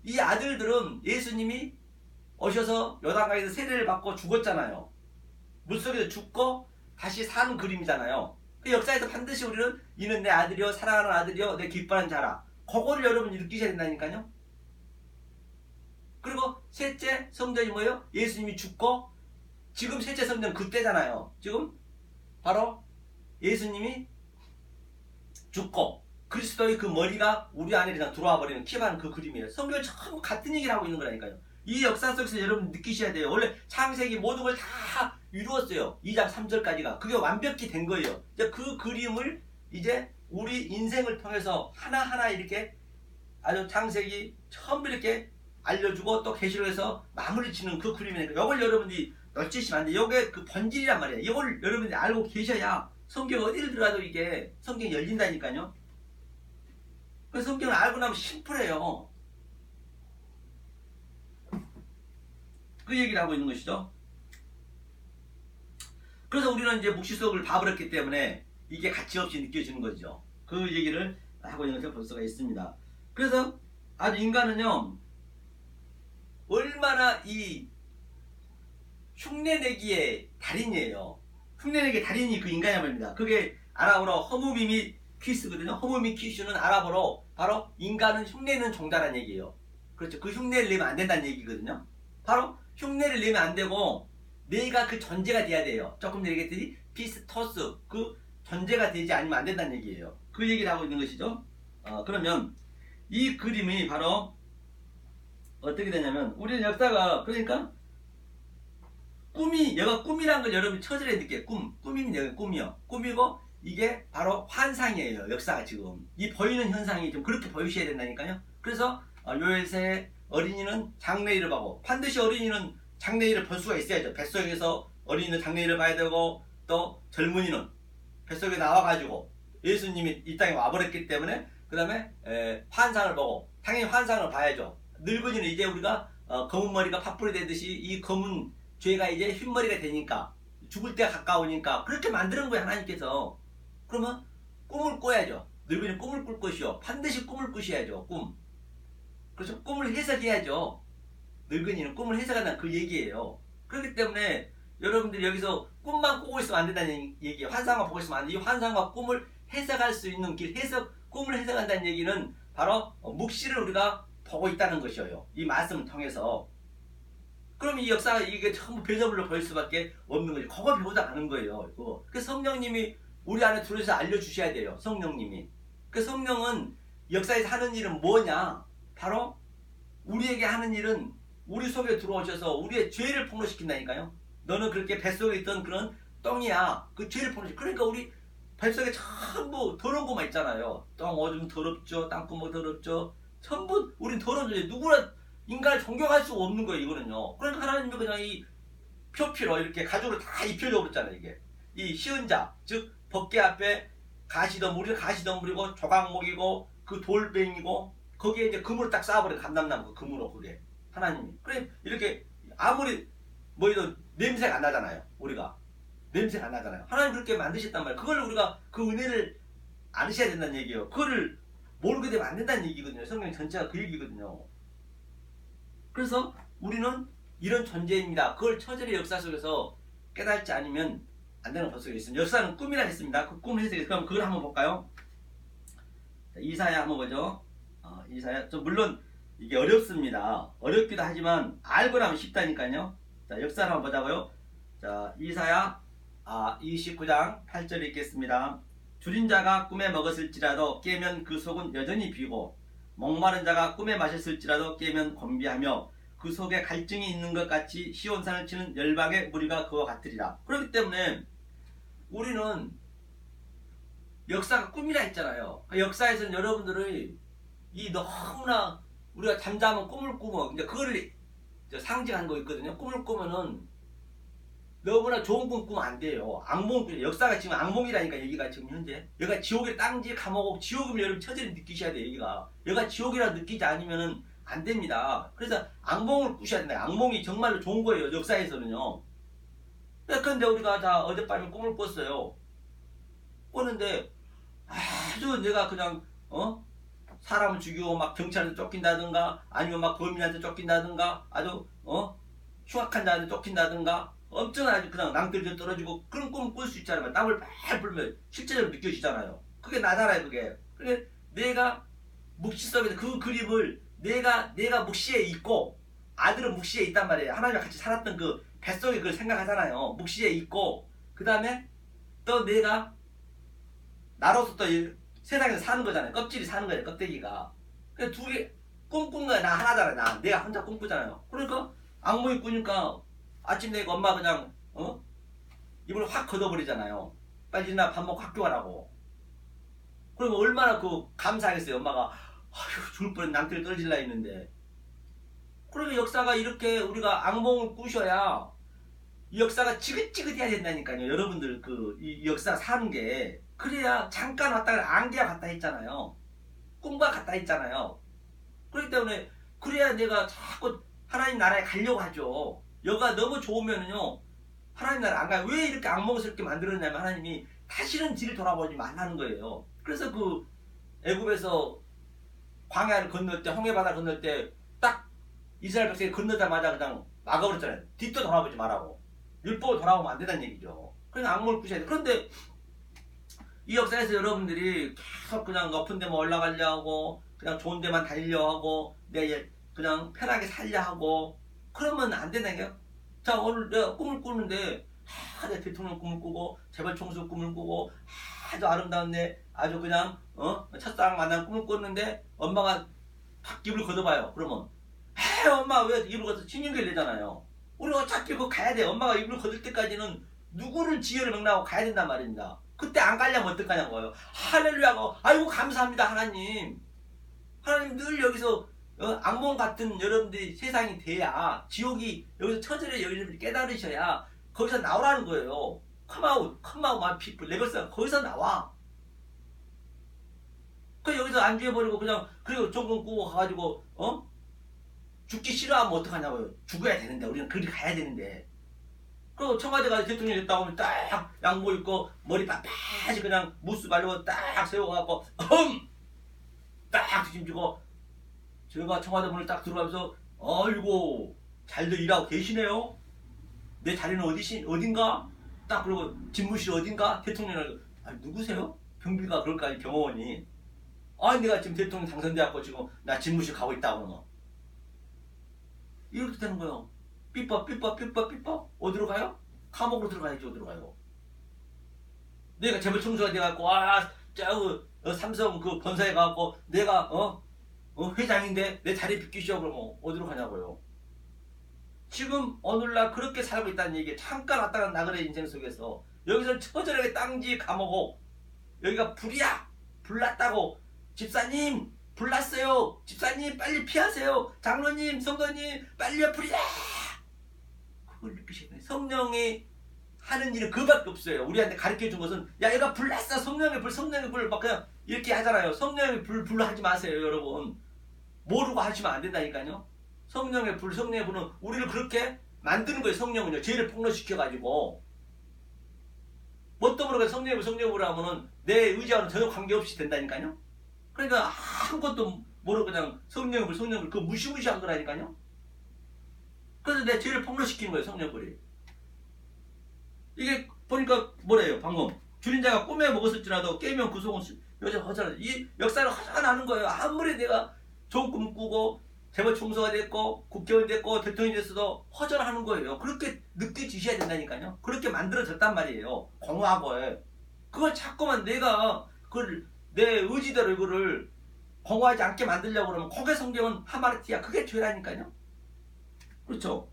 이 아들들은 예수님이 오셔서 요단강에서 세례를 받고 죽었잖아요. 물속에서 죽고 다시 사는 그림이잖아요. 그 역사에서 반드시 우리는 이는 내 아들이요 사랑하는 아들이요 내 기뻐하는 자라 그거를 여러분이 느끼셔야 된다니까요. 그리고 셋째 성전이 뭐예요? 예수님이 죽고 지금 셋째 성전 그때잖아요. 지금 바로 예수님이 죽고 그리스도의 그 머리가 우리 안에 그냥 들어와 버리는 키바는 그 그림이에요. 성경은 전부 같은 얘기를 하고 있는 거라니까요. 이 역사 속에서 여러분 느끼셔야 돼요. 원래 창세기 모든 걸 다 이루었어요. 2장 3절까지가. 그게 완벽히 된 거예요. 이제 그 그림을 이제 우리 인생을 통해서 하나하나 이렇게 아주 창세기 처음 이렇게 알려주고 또 계시록에서 마무리 짓는 그 그림이니까 이걸 여러분들이 놓치시면 안 돼요. 이게 그 본질이란 말이에요. 이걸 여러분들이 알고 계셔야 성경 어디를 들어가도 이게 성경이 열린다니까요. 그 성경을 알고 나면 심플해요. 그 얘기를 하고 있는 것이죠. 그래서 우리는 이제 묵시속을 봐버렸기 때문에 이게 가치 없이 느껴지는 거죠. 그 얘기를 하고 있는 것을 볼 수가 있습니다. 그래서 아주 인간은요 얼마나 이 흉내내기의 달인이에요. 흉내내기 달인이 그 인간이란 말입니다. 그게 아랍어로 허무미미 퀴스거든요. 허무미 퀴슈는 아랍어로 바로 인간은 흉내는 종다라는 얘기예요. 그렇죠. 그 흉내를 내면 안 된다는 얘기거든요. 바로 흉내를 내면 안 되고 내가 그 전제가 돼야 돼요. 조금 전에 얘기했더니 피스토스 그 전제가 되지 않으면 안 된다는 얘기예요. 그 얘기를 하고 있는 것이죠. 그러면 이 그림이 바로 어떻게 되냐면 우리는 역사가 그러니까 꿈이 얘가 꿈이란 걸 여러분이 처절히 느껴요. 꿈이면 여기 꿈이요. 꿈이고 이게 바로 환상이에요. 역사가 지금 이 보이는 현상이 좀 그렇게 보이셔야 된다니까요. 그래서 요엘새 어린이는 장래일을 보고 반드시 어린이는 장래일을 볼 수가 있어야죠. 뱃속에서 어린이는 장래일을 봐야 되고 또 젊은이는 뱃속에 나와가지고 예수님이 이 땅에 와버렸기 때문에 그 다음에 환상을 보고 당연히 환상을 봐야죠. 늙은이는 이제 우리가 검은 머리가 팥불이 되듯이 이 검은 죄가 이제 흰머리가 되니까 죽을 때가 가까우니까 그렇게 만드는 거예요. 하나님께서. 그러면 꿈을 꿔야죠. 늙은이는 꿈을 꿀 것이요. 반드시 꿈을 꾸셔야죠. 꿈. 그래서 꿈을 해석해야죠. 늙은이는 꿈을 해석한다는 그 얘기예요. 그렇기 때문에 여러분들이 여기서 꿈만 꾸고 있으면 안 된다는 얘기예요. 환상만 보고 있으면 안 돼요. 이 환상과 꿈을 해석할 수 있는 길, 꿈을 해석한다는 얘기는 바로 묵시를 우리가 보고 있다는 것이에요. 이 말씀을 통해서. 그럼 이 역사가 이게 전부 배저물로 보일 수밖에 없는 거죠. 그거 배우다 가는 거예요. 이거. 그 성령님이 우리 안에 들어서 알려주셔야 돼요. 성령님이. 그 성령은 역사에서 하는 일은 뭐냐? 바로 우리에게 하는 일은 우리 속에 들어오셔서 우리의 죄를 폭로시킨다니까요. 너는 그렇게 뱃속에 있던 그런 똥이야. 그 죄를 폭로시켜. 그러니까 우리 뱃속에 전부 더러운 것만 있잖아요. 똥 오줌 더럽죠. 땅구멍 더럽죠. 전부 우린 더러운 존재. 누구나 인간을 존경할 수가 없는 거예요. 이거는요. 그러니까 하나님이 그냥 이 표피로 이렇게 가죽으로 다 입혀져 버렸잖아요. 이게 이 시은자 즉 법궤 앞에 가시덤불이 가시덤불이고 조각목이고 그 돌뱅이고 거기에 이제 금으로 딱 쌓아버려. 감람나무 그 금으로 그게 하나님이. 그래 이렇게 아무리 뭐이든 냄새가 안 나잖아요. 우리가 냄새가 안 나잖아요. 하나님 그렇게 만드셨단 말이에요. 그걸 우리가 그 은혜를 알으셔야 된다는 얘기예요. 그거를 모르게 되면 안 된다는 얘기거든요. 성경 전체가 그 얘기거든요. 그래서 우리는 이런 존재입니다. 그걸 처절히 역사 속에서 깨닫지 않으면 안 되는 것 속에 있습니다. 역사는 꿈이라 했습니다. 그 꿈을 해석해서 그럼 그걸 한번 볼까요? 자, 이사야 한번 보죠. 이사야 좀 물론 이게 어렵습니다. 어렵기도 하지만 알고 나면 쉽다니까요. 자, 역사를 한번 보자고요. 자, 이사야 29장 8절 읽겠습니다. 줄인 자가 꿈에 먹었을지라도 깨면 그 속은 여전히 비고 목마른 자가 꿈에 마셨을지라도 깨면 곤비하며 그 속에 갈증이 있는 것 같이 시온산을 치는 열방의 무리가 그와 같으리라. 그렇기 때문에 우리는 역사가 꿈이라 했잖아요. 역사에서는 여러분들의 이 너무나 우리가 잠잠한 꿈을 꾸면 이제 그거를 상징하는 거 있거든요. 꿈을 꾸면은 너무나 좋은 꿈 꾸면 안 돼요. 악몽, 역사가 지금 악몽이라니까 여기가 지금 현재. 여기가 지옥의 땅지 감옥, 지옥을 여러분 처절히 느끼셔야 돼요. 여기가 지옥이라 느끼지 않으면은 안 됩니다. 그래서 악몽을 꾸셔야 된다. 악몽이 정말로 좋은 거예요. 역사에서는요. 그런데 우리가 자 어젯밤에 꿈을 꿨어요. 꿨는데 아주 내가 그냥 사람을 죽이고 막 경찰한테 쫓긴다든가 아니면 막 범인한테 쫓긴다든가 아주 흉악한 자한테 쫓긴다든가 엄청나게 그냥 낭떠러지 떨어지고 그런 꿈을 꿀 수 있잖아요. 땀을 발 불면 실제적으로 느껴지잖아요. 그게 나잖아요. 그게. 그러니까 내가 묵시 속에서 그 그림을 내가 묵시에 있고 아들은 묵시에 있단 말이에요. 하나님과 같이 살았던 그 뱃속에 그걸 생각하잖아요. 묵시에 있고 그 다음에 또 내가 나로서 또 세상에서 사는 거잖아요. 껍질이 사는 거예요. 껍데기가. 그러니까 두 개 꿈꾼 거야. 나 하나잖아요. 내가 혼자 꿈꾸잖아요. 그러니까 악몽이 꾸니까 아침 되니까 엄마 그냥 입을 확 걷어버리잖아요. 빨리 일어나 밥 먹고 학교 가라고. 그러면 얼마나 그 감사하겠어요. 엄마가 아휴 죽을 뻔 남편이 떨어질라 했는데. 그러면 역사가 이렇게 우리가 악몽을 꾸셔야 이 역사가 지긋지긋해야 된다니까요. 여러분들 이 역사 사는 게 그래야 잠깐 왔다가 안개와 같다 했잖아요. 꿈과 같다 했잖아요. 그렇기 때문에 그래야 내가 자꾸 하나님 나라에 가려고 하죠. 여가 너무 좋으면은요 하나님 나라 안 가요. 왜 이렇게 악몽스럽게 만들었냐면 하나님이 다시는 뒤를 돌아보지 말라는 거예요. 그래서 그 애굽에서 광야를 건널 때 홍해바다 건널 때 딱 이스라엘 백성이 건너자마자 그냥 막아버렸잖아요. 뒤도 돌아보지 말라고. 율법을 돌아보면 안 된다는 얘기죠. 그러니까 악몽을 꾸셔야 돼. 그런데 이 역사에서 여러분들이 계속 그냥 높은 데만 올라가려 하고 그냥 좋은 데만 다니려 하고 내 그냥 편하게 살려 하고 그러면 안 된다니까요. 자, 오늘 내가 꿈을 꾸는데 내 대통령 꿈을 꾸고 재벌 총수 꿈을 꾸고 아주 아름다운데 아주 그냥 첫사랑 만난 꿈을 꿨는데 엄마가 팍 입을 걷어봐요. 그러면 엄마 왜 입을 걷어 신경질 내잖아요. 우리 어차피 그거 가야 돼. 엄마가 입을 걷을 때까지는 누구를 지혜를 명랑하고 가야 된단 말입니다. 그때 안 가려면 어떡하냐고요. 할렐루야고 아이고 감사합니다 하나님. 하나님 늘 여기서 악몽 같은 여러분들이 세상이 돼야 지옥이 여기서 처절해 여러분들이 깨달으셔야 거기서 나오라는 거예요. Come out my people. 레벨스가 거기서 나와. 그 여기서 안주해버리고 그냥 그리고 조금 꾸고 가가지고 죽기 싫어하면 어떡하냐고요. 죽어야 되는데 우리는 그리 가야 되는데. 그리고 청와대 가서 대통령 됐다고 하면 딱 양복 입고 머리 빳빳이 그냥 무스 바르고 딱 세워갖고 딱 뒤집지고 제가 청와대 문을 딱 들어가면서 아이고 잘들 일하고 계시네요. 내 자리는 어딘가? 딱 그러고 집무실 어딘가? 대통령을 누구세요? 경비가 그럴까 경호원이 내가 지금 대통령 당선돼갖고 지금 나 집무실 가고 있다고 그러면 이렇게 되는 거예요. 삐빠 어디로 가요? 감옥으로 들어가야지. 어디로 가요? 내가 재벌 총수가 돼갖고 삼성 그 본사에 가갖고 내가 회장인데 내 자리 비키시오 그러면 어디로 가냐고요. 지금 오늘날 그렇게 살고 있다는 얘기에 잠깐 왔다가 나그네 인생 속에서 여기서 처절하게 땅지 감옥고 여기가 불이야. 불났다고 집사님 불났어요. 집사님 빨리 피하세요. 장로님 성도님 빨리 불이야. 그걸 느끼셔야 돼요. 성령이 하는 일은 그밖에 없어요. 우리한테 가르쳐준 것은 야 얘가 불났어. 성령의 불 막 그냥 이렇게 하잖아요. 성령의 불로 하지 마세요 여러분. 모르고 하시면 안 된다니까요. 성령의 불은 우리를 그렇게 만드는 거예요. 성령은요. 죄를 폭로시켜가지고 뭣도 모르게 성령으로 하면은 내 의지와는 전혀 관계없이 된다니까요. 그러니까 아무것도 모르고 그냥 성령의 불 그 무시무시한 거라니까요. 그래서 내 죄를 폭로시키는 거예요. 성령불이. 이게 보니까 뭐래요. 방금 줄인 자가 꿈에 먹었을지라도 깨면 그 속은 여자 허전하다. 이 역사를 허전하는 거예요. 아무리 내가 좋은 꿈 꾸고 재벌 총수가 됐고 국회의원 됐고 대통령이 됐어도 허전하는 거예요. 그렇게 느껴지셔야 된다니까요. 그렇게 만들어졌단 말이에요. 공허하고 그걸 자꾸만 내가 그걸 내 의지대로 이거를 공허하지 않게 만들려고 그러면 거기에 성경은 하마르티야. 그게 죄라니까요. 그렇죠.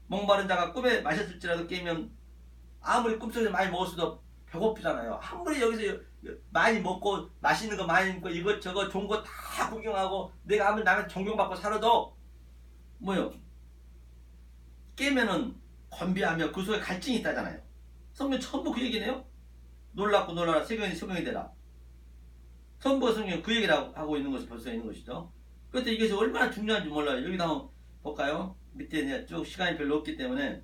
목마른 자가 꿈에 마셨을지라도 깨면 아무리 꿈속에서 많이 먹었어도 배고프잖아요. 아무리 여기서 많이 먹고 맛있는 거 많이 먹고 이것저것 좋은 거 다 구경하고 내가 아무리 남의 존경받고 살아도 뭐요? 깨면은 건비하며 그 속에 갈증이 있다잖아요. 성경 전부 그 얘기네요. 놀랍고 놀라라 성경이 되라. 전부 성경 그 얘기를 하고 있는 것이 벌써 있는 것이죠. 그런데 이것이 얼마나 중요한지 몰라요. 여기다 한번 볼까요? 밑에 쭉 시간이 별로 없기 때문에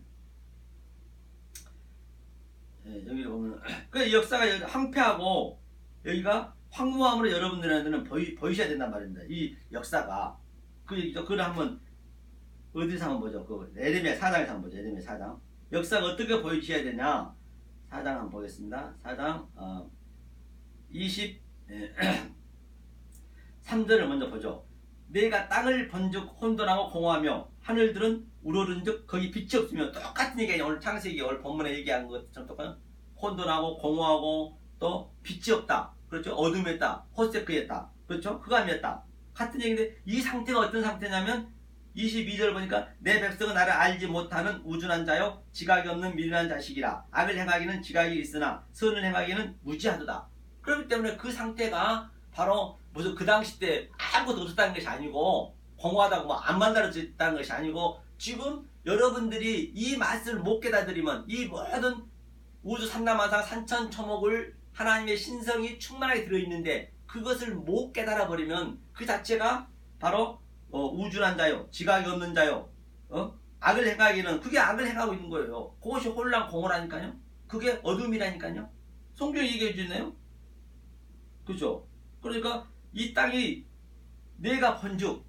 여기를 보면 그 역사가 황폐하고 여기가 황무함으로 여러분들한테는 보이셔야 된단 말입니다. 이 역사가 그 얘기죠. 그걸 한번 어디서 한번 보죠. 그 에레미야 4장에서 한번 보죠. 에레미야 4장 역사가 어떻게 보이셔야 되냐. 4장 한번 보겠습니다. 4장 23절을 먼저 보죠. 내가 땅을 번즉 혼돈하고 공허하며 하늘들은 우러른즉 거기 빛이 없으며 똑같은 얘기가 오늘 창세기 오늘 본문에 얘기한 것처럼 똑같은 혼돈하고 공허하고 또 빛이 없다. 그렇죠? 어둠이었다. 호세크였다. 그렇죠? 흑암이었다. 같은 얘기인데 이 상태가 어떤 상태냐면 22절 보니까 내 백성은 나를 알지 못하는 우준한 자요 지각이 없는 미련한 자식이라. 악을 행하기는 지각이 있으나 선을 행하기는 무지하도다. 그렇기 때문에 그 상태가 바로 무슨 그 당시 때 아무것도 없었다는 것이 아니고 공허하다고 뭐 안 만들어졌다는 것이 아니고 지금 여러분들이 이 맛을 못 깨닫으리면 이 모든 우주 삼라만상 산천초목을 하나님의 신성이 충만하게 들어있는데 그것을 못 깨달아 버리면 그 자체가 바로 우준한 자요 지각이 없는 자요 악을 행하기는 그게 악을 행하고 있는 거예요. 그것이 혼란 공허라니까요. 그게 어둠이라니까요. 성경이 얘기해 주네요. 그렇죠? 그러니까 이 땅이 내가 번죽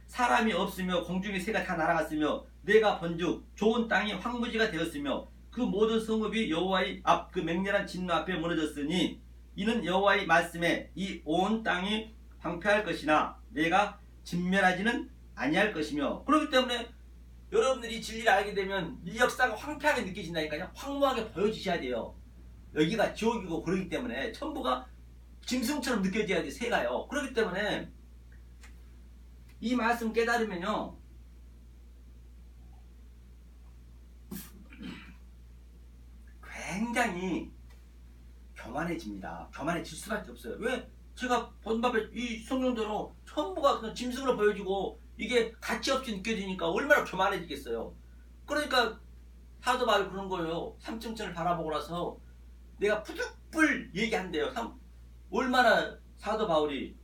사람이 없으며 공중의 새가 다 날아갔으며 내가 번죽 좋은 땅이 황무지가 되었으며 그 모든 성읍이 여호와의 앞 그 맹렬한 진노 앞에 무너졌으니 이는 여호와의 말씀에 이 온 땅이 황폐할 것이나 내가 진멸하지는 아니할 것이며. 그렇기 때문에 여러분들이 진리를 알게 되면 이 역사가 황폐하게 느껴진다니까요. 황무하게 보여주셔야 돼요. 여기가 지옥이고 그러기 때문에 전부가 짐승처럼 느껴져야 돼, 새가요. 그렇기 때문에 이 말씀 깨달으면요, 굉장히 교만해집니다. 교만해질 수밖에 없어요. 왜? 제가 본 바에 이 성경대로 전부가 그냥 짐승으로 보여지고 이게 가치없이 느껴지니까 얼마나 교만해지겠어요. 그러니까 사도 바울이 그런 거예요. 삼층천을 바라보고 나서 내가 푸득불 얘기한대요. 얼마나 사도 바울이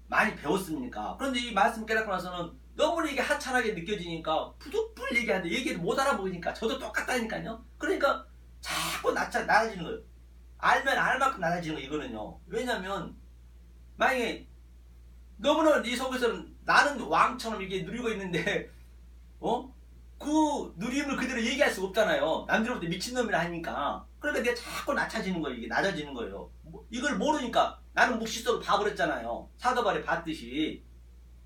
많이 배웠습니까? 그런데 이 말씀 깨닫고 나서는 너무나 이게 하찮하게 느껴지니까 푸득불 얘기하는데 얘기를 못 알아보니까 저도 똑같다니까요. 그러니까 자꾸 낮아지는 거예요. 알면 알만큼 낮아지는 거 이거는요. 왜냐면 만약에 너무나 네 속에서는 나는 왕처럼 이게 누리고 있는데 그 누림을 그대로 얘기할 수 없잖아요. 남들보다 미친놈이라 하니까. 그러니까 내가 자꾸 낮아지는 거예요. 이게 낮아지는 거예요. 이걸 모르니까 나는 묵시 속으로 봐버렸잖아요. 사도 바울이 봤듯이.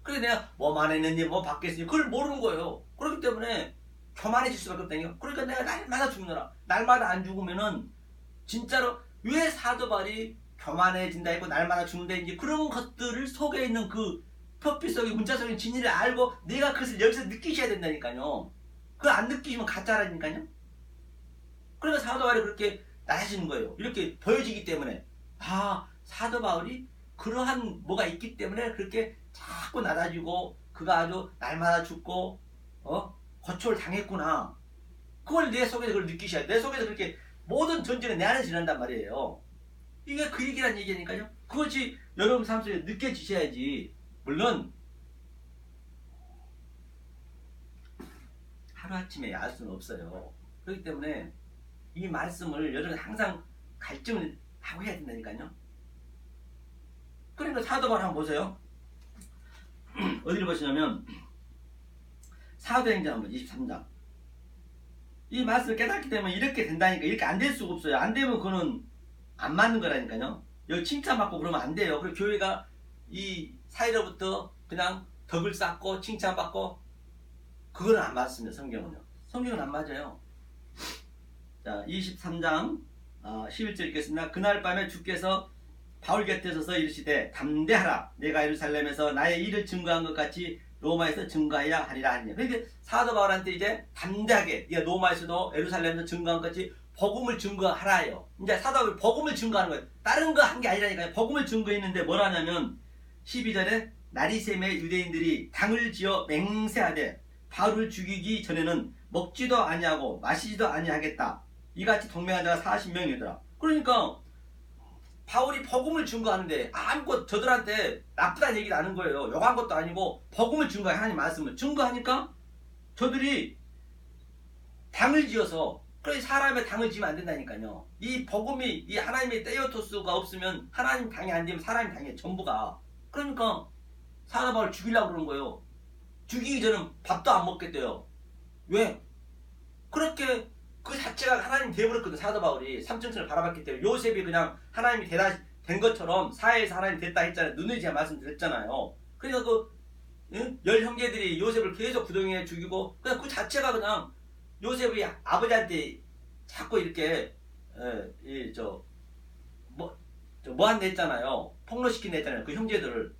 그래서 내가 뭐만 했는지 뭐 받겠으니 그걸 모르는 거예요. 그렇기 때문에 교만해질 수밖에 없다니까. 그러니까 내가 날마다 죽느라. 날마다 안 죽으면은 진짜로 왜 사도 바울이 교만해진다 했고 날마다 죽는다 이제 그런 것들을 속에 있는 그 표피 속에 문자 속에 진리를 알고 내가 그것을 여기서 느끼셔야 된다니까요. 그걸 안 느끼시면 가짜라니까요. 그러니까 사도 바울이 그렇게 낮아지는 거예요. 이렇게 보여지기 때문에 사도 바울이 그러한 뭐가 있기 때문에 그렇게 자꾸 낮아지고 그가 아주 날마다 죽고 고초를 당했구나. 그걸 내 속에서 그걸 느끼셔야 돼. 내 속에서 그렇게 모든 전쟁은 내 안에서 일어난단 말이에요. 이게 그 얘기란 얘기니까요. 그것이 여러분 삶 속에 느껴지셔야지. 물론 하루아침에 알 수는 없어요. 그렇기 때문에 이 말씀을 여러분 항상 갈증을 하고 해야 된다니까요. 그러니까 사도 바울 한번 보세요. 어디를 보시냐면 사도행전 한번 23장. 이 말씀을 깨닫기 때문에 이렇게 된다니까. 이렇게 안 될 수가 없어요. 안 되면 그거는 안 맞는 거라니까요. 여기 칭찬받고 그러면 안 돼요. 그리고 교회가 이 사이로부터 그냥 덕을 쌓고 칭찬받고 그거는 안 맞습니다. 성경은요. 성경은 안 맞아요. 자, 23장 11절 읽겠습니다. 그날 밤에 주께서 바울 곁에 서서 이르시되 담대하라. 내가 예루살렘에서 나의 일을 증거한 것 같이 로마에서 증거해야 하리라 하니. 그러니까 사도 바울한테 이제 담대하게 네가 로마에서도 예루살렘에서 증거한 것 같이 복음을 증거하라요. 이제 사도 바울이 복음을 증거하는 거예요. 다른 거 한 게 아니라니까요. 복음을 증거했는데 뭐라냐면 12절에 나리셈의 유대인들이 당을 지어 맹세하되 바울을 죽이기 전에는 먹지도 아니하고 마시지도 아니하겠다. 이같이 동맹한 자가 40명이더라. 그러니까 바울이 복음을 증거하는데 아무것도 저들한테 나쁘다는 얘기를 하는 거예요. 욕한 것도 아니고 복음을 증거해. 하나님 말씀을 증거하니까 저들이 당을 지어서 그래 사람의 당을 지면 안 된다니까요. 이 복음이 이 하나님의 테오토스가 없으면 하나님 당이 안 되면 사람이 당해 전부가. 그러니까 사도 바울을 죽이려고 그러는 거예요. 죽이기 전에 밥도 안 먹겠대요. 왜? 그렇게 그 자체가 하나님 되어버렸거든. 사도 바울이 삼층천을 바라봤기 때문에. 요셉이 그냥 하나님이 된 것처럼 사회에서 하나님 됐다 했잖아요. 누누이 제가 말씀드렸잖아요. 그러니까 열 형제들이 요셉을 계속 구덩이에 죽이고 그냥 그 자체가 그냥 요셉이 아버지한테 자꾸 이렇게 뭐한다 했잖아요. 폭로시킨다 했잖아요. 그 형제들을.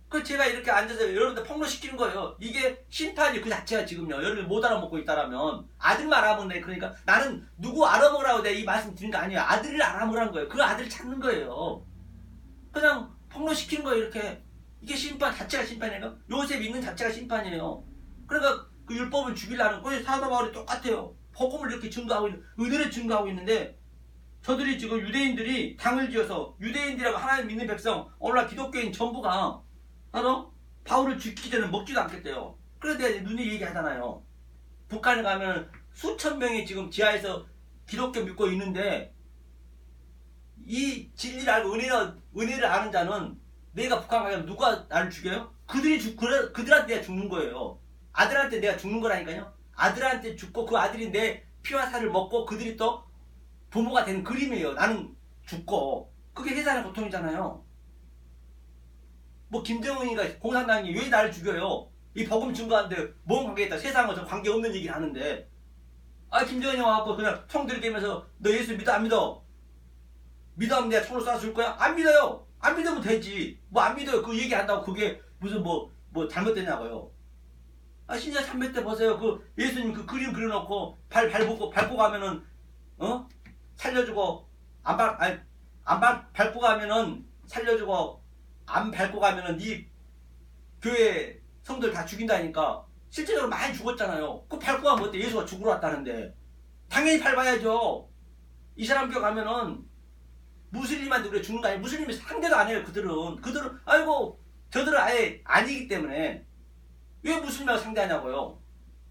그 제가 이렇게 앉아서 여러분들 폭로시키는 거예요. 이게 심판이 그 자체가 지금요. 여러분들 못 알아먹고 있다라면 아들만 알아먹네. 그러니까 나는 누구 알아먹으라고 내가 이 말씀 드린 거 아니에요. 아들을 알아먹으라는 거예요. 그 아들을 찾는 거예요. 그냥 폭로시키는 거예요. 이렇게. 이게 심판 자체가 심판이에요. 요셉 있는 자체가 심판이에요. 그러니까 그 율법을 죽이려는 거예요. 사도 바울이 똑같아요. 복음을 이렇게 증거하고 있는, 은혜를 증거하고 있는데 저들이 지금 유대인들이 당을 지어서 유대인들하고 하나님 믿는 백성 오늘날 기독교인 전부가 바울을 죽기 전에 먹지도 않겠대요. 그래서 내가 눈에 얘기하잖아요. 북한에 가면 수천 명이 지금 지하에서 기독교 믿고 있는데 이 진리를 알고 은혜를 아는 자는 내가 북한 가면 누가 나를 죽여요? 그들한테 내가 죽는 거예요. 아들한테 내가 죽는 거라니까요. 아들한테 죽고 그 아들이 내 피와 살을 먹고 그들이 또 부모가 되는 그림이에요. 나는 죽고. 그게 세상의 고통이잖아요. 뭐 김정은이가 공산당이 왜 나를 죽여요? 이 복음 증거하는데 뭔 관계있다. 세상과 관계없는 얘기를 하는데 김정은이 와갖고 그냥 총 들이대면서 너 예수 믿어 안 믿어? 믿으면 내가 총으로 쏴줄 거야? 안 믿어요. 안 믿으면 되지. 뭐 안 믿어요. 그 얘기한다고 그게 무슨 뭐 잘못되냐고요. 신자 참배 때 보세요. 그 예수님 그 그림 그려놓고 밟고 가면은 살려주고 밟고 가면은 살려주고 안 밟고 가면은 네 교회 성도들 다 죽인다니까. 실제적으로 많이 죽었잖아요. 그 밟고 가면 어때? 예수가 죽으러 왔다는데 당연히 밟아야죠. 이스람교 가면은 무슬림한테 그래 죽는 거 아니에요. 무슬림이 상대도 안 해요. 그들은 아이고 저들은 아예 아니기 때문에 왜 무슬림하고 상대하냐고요.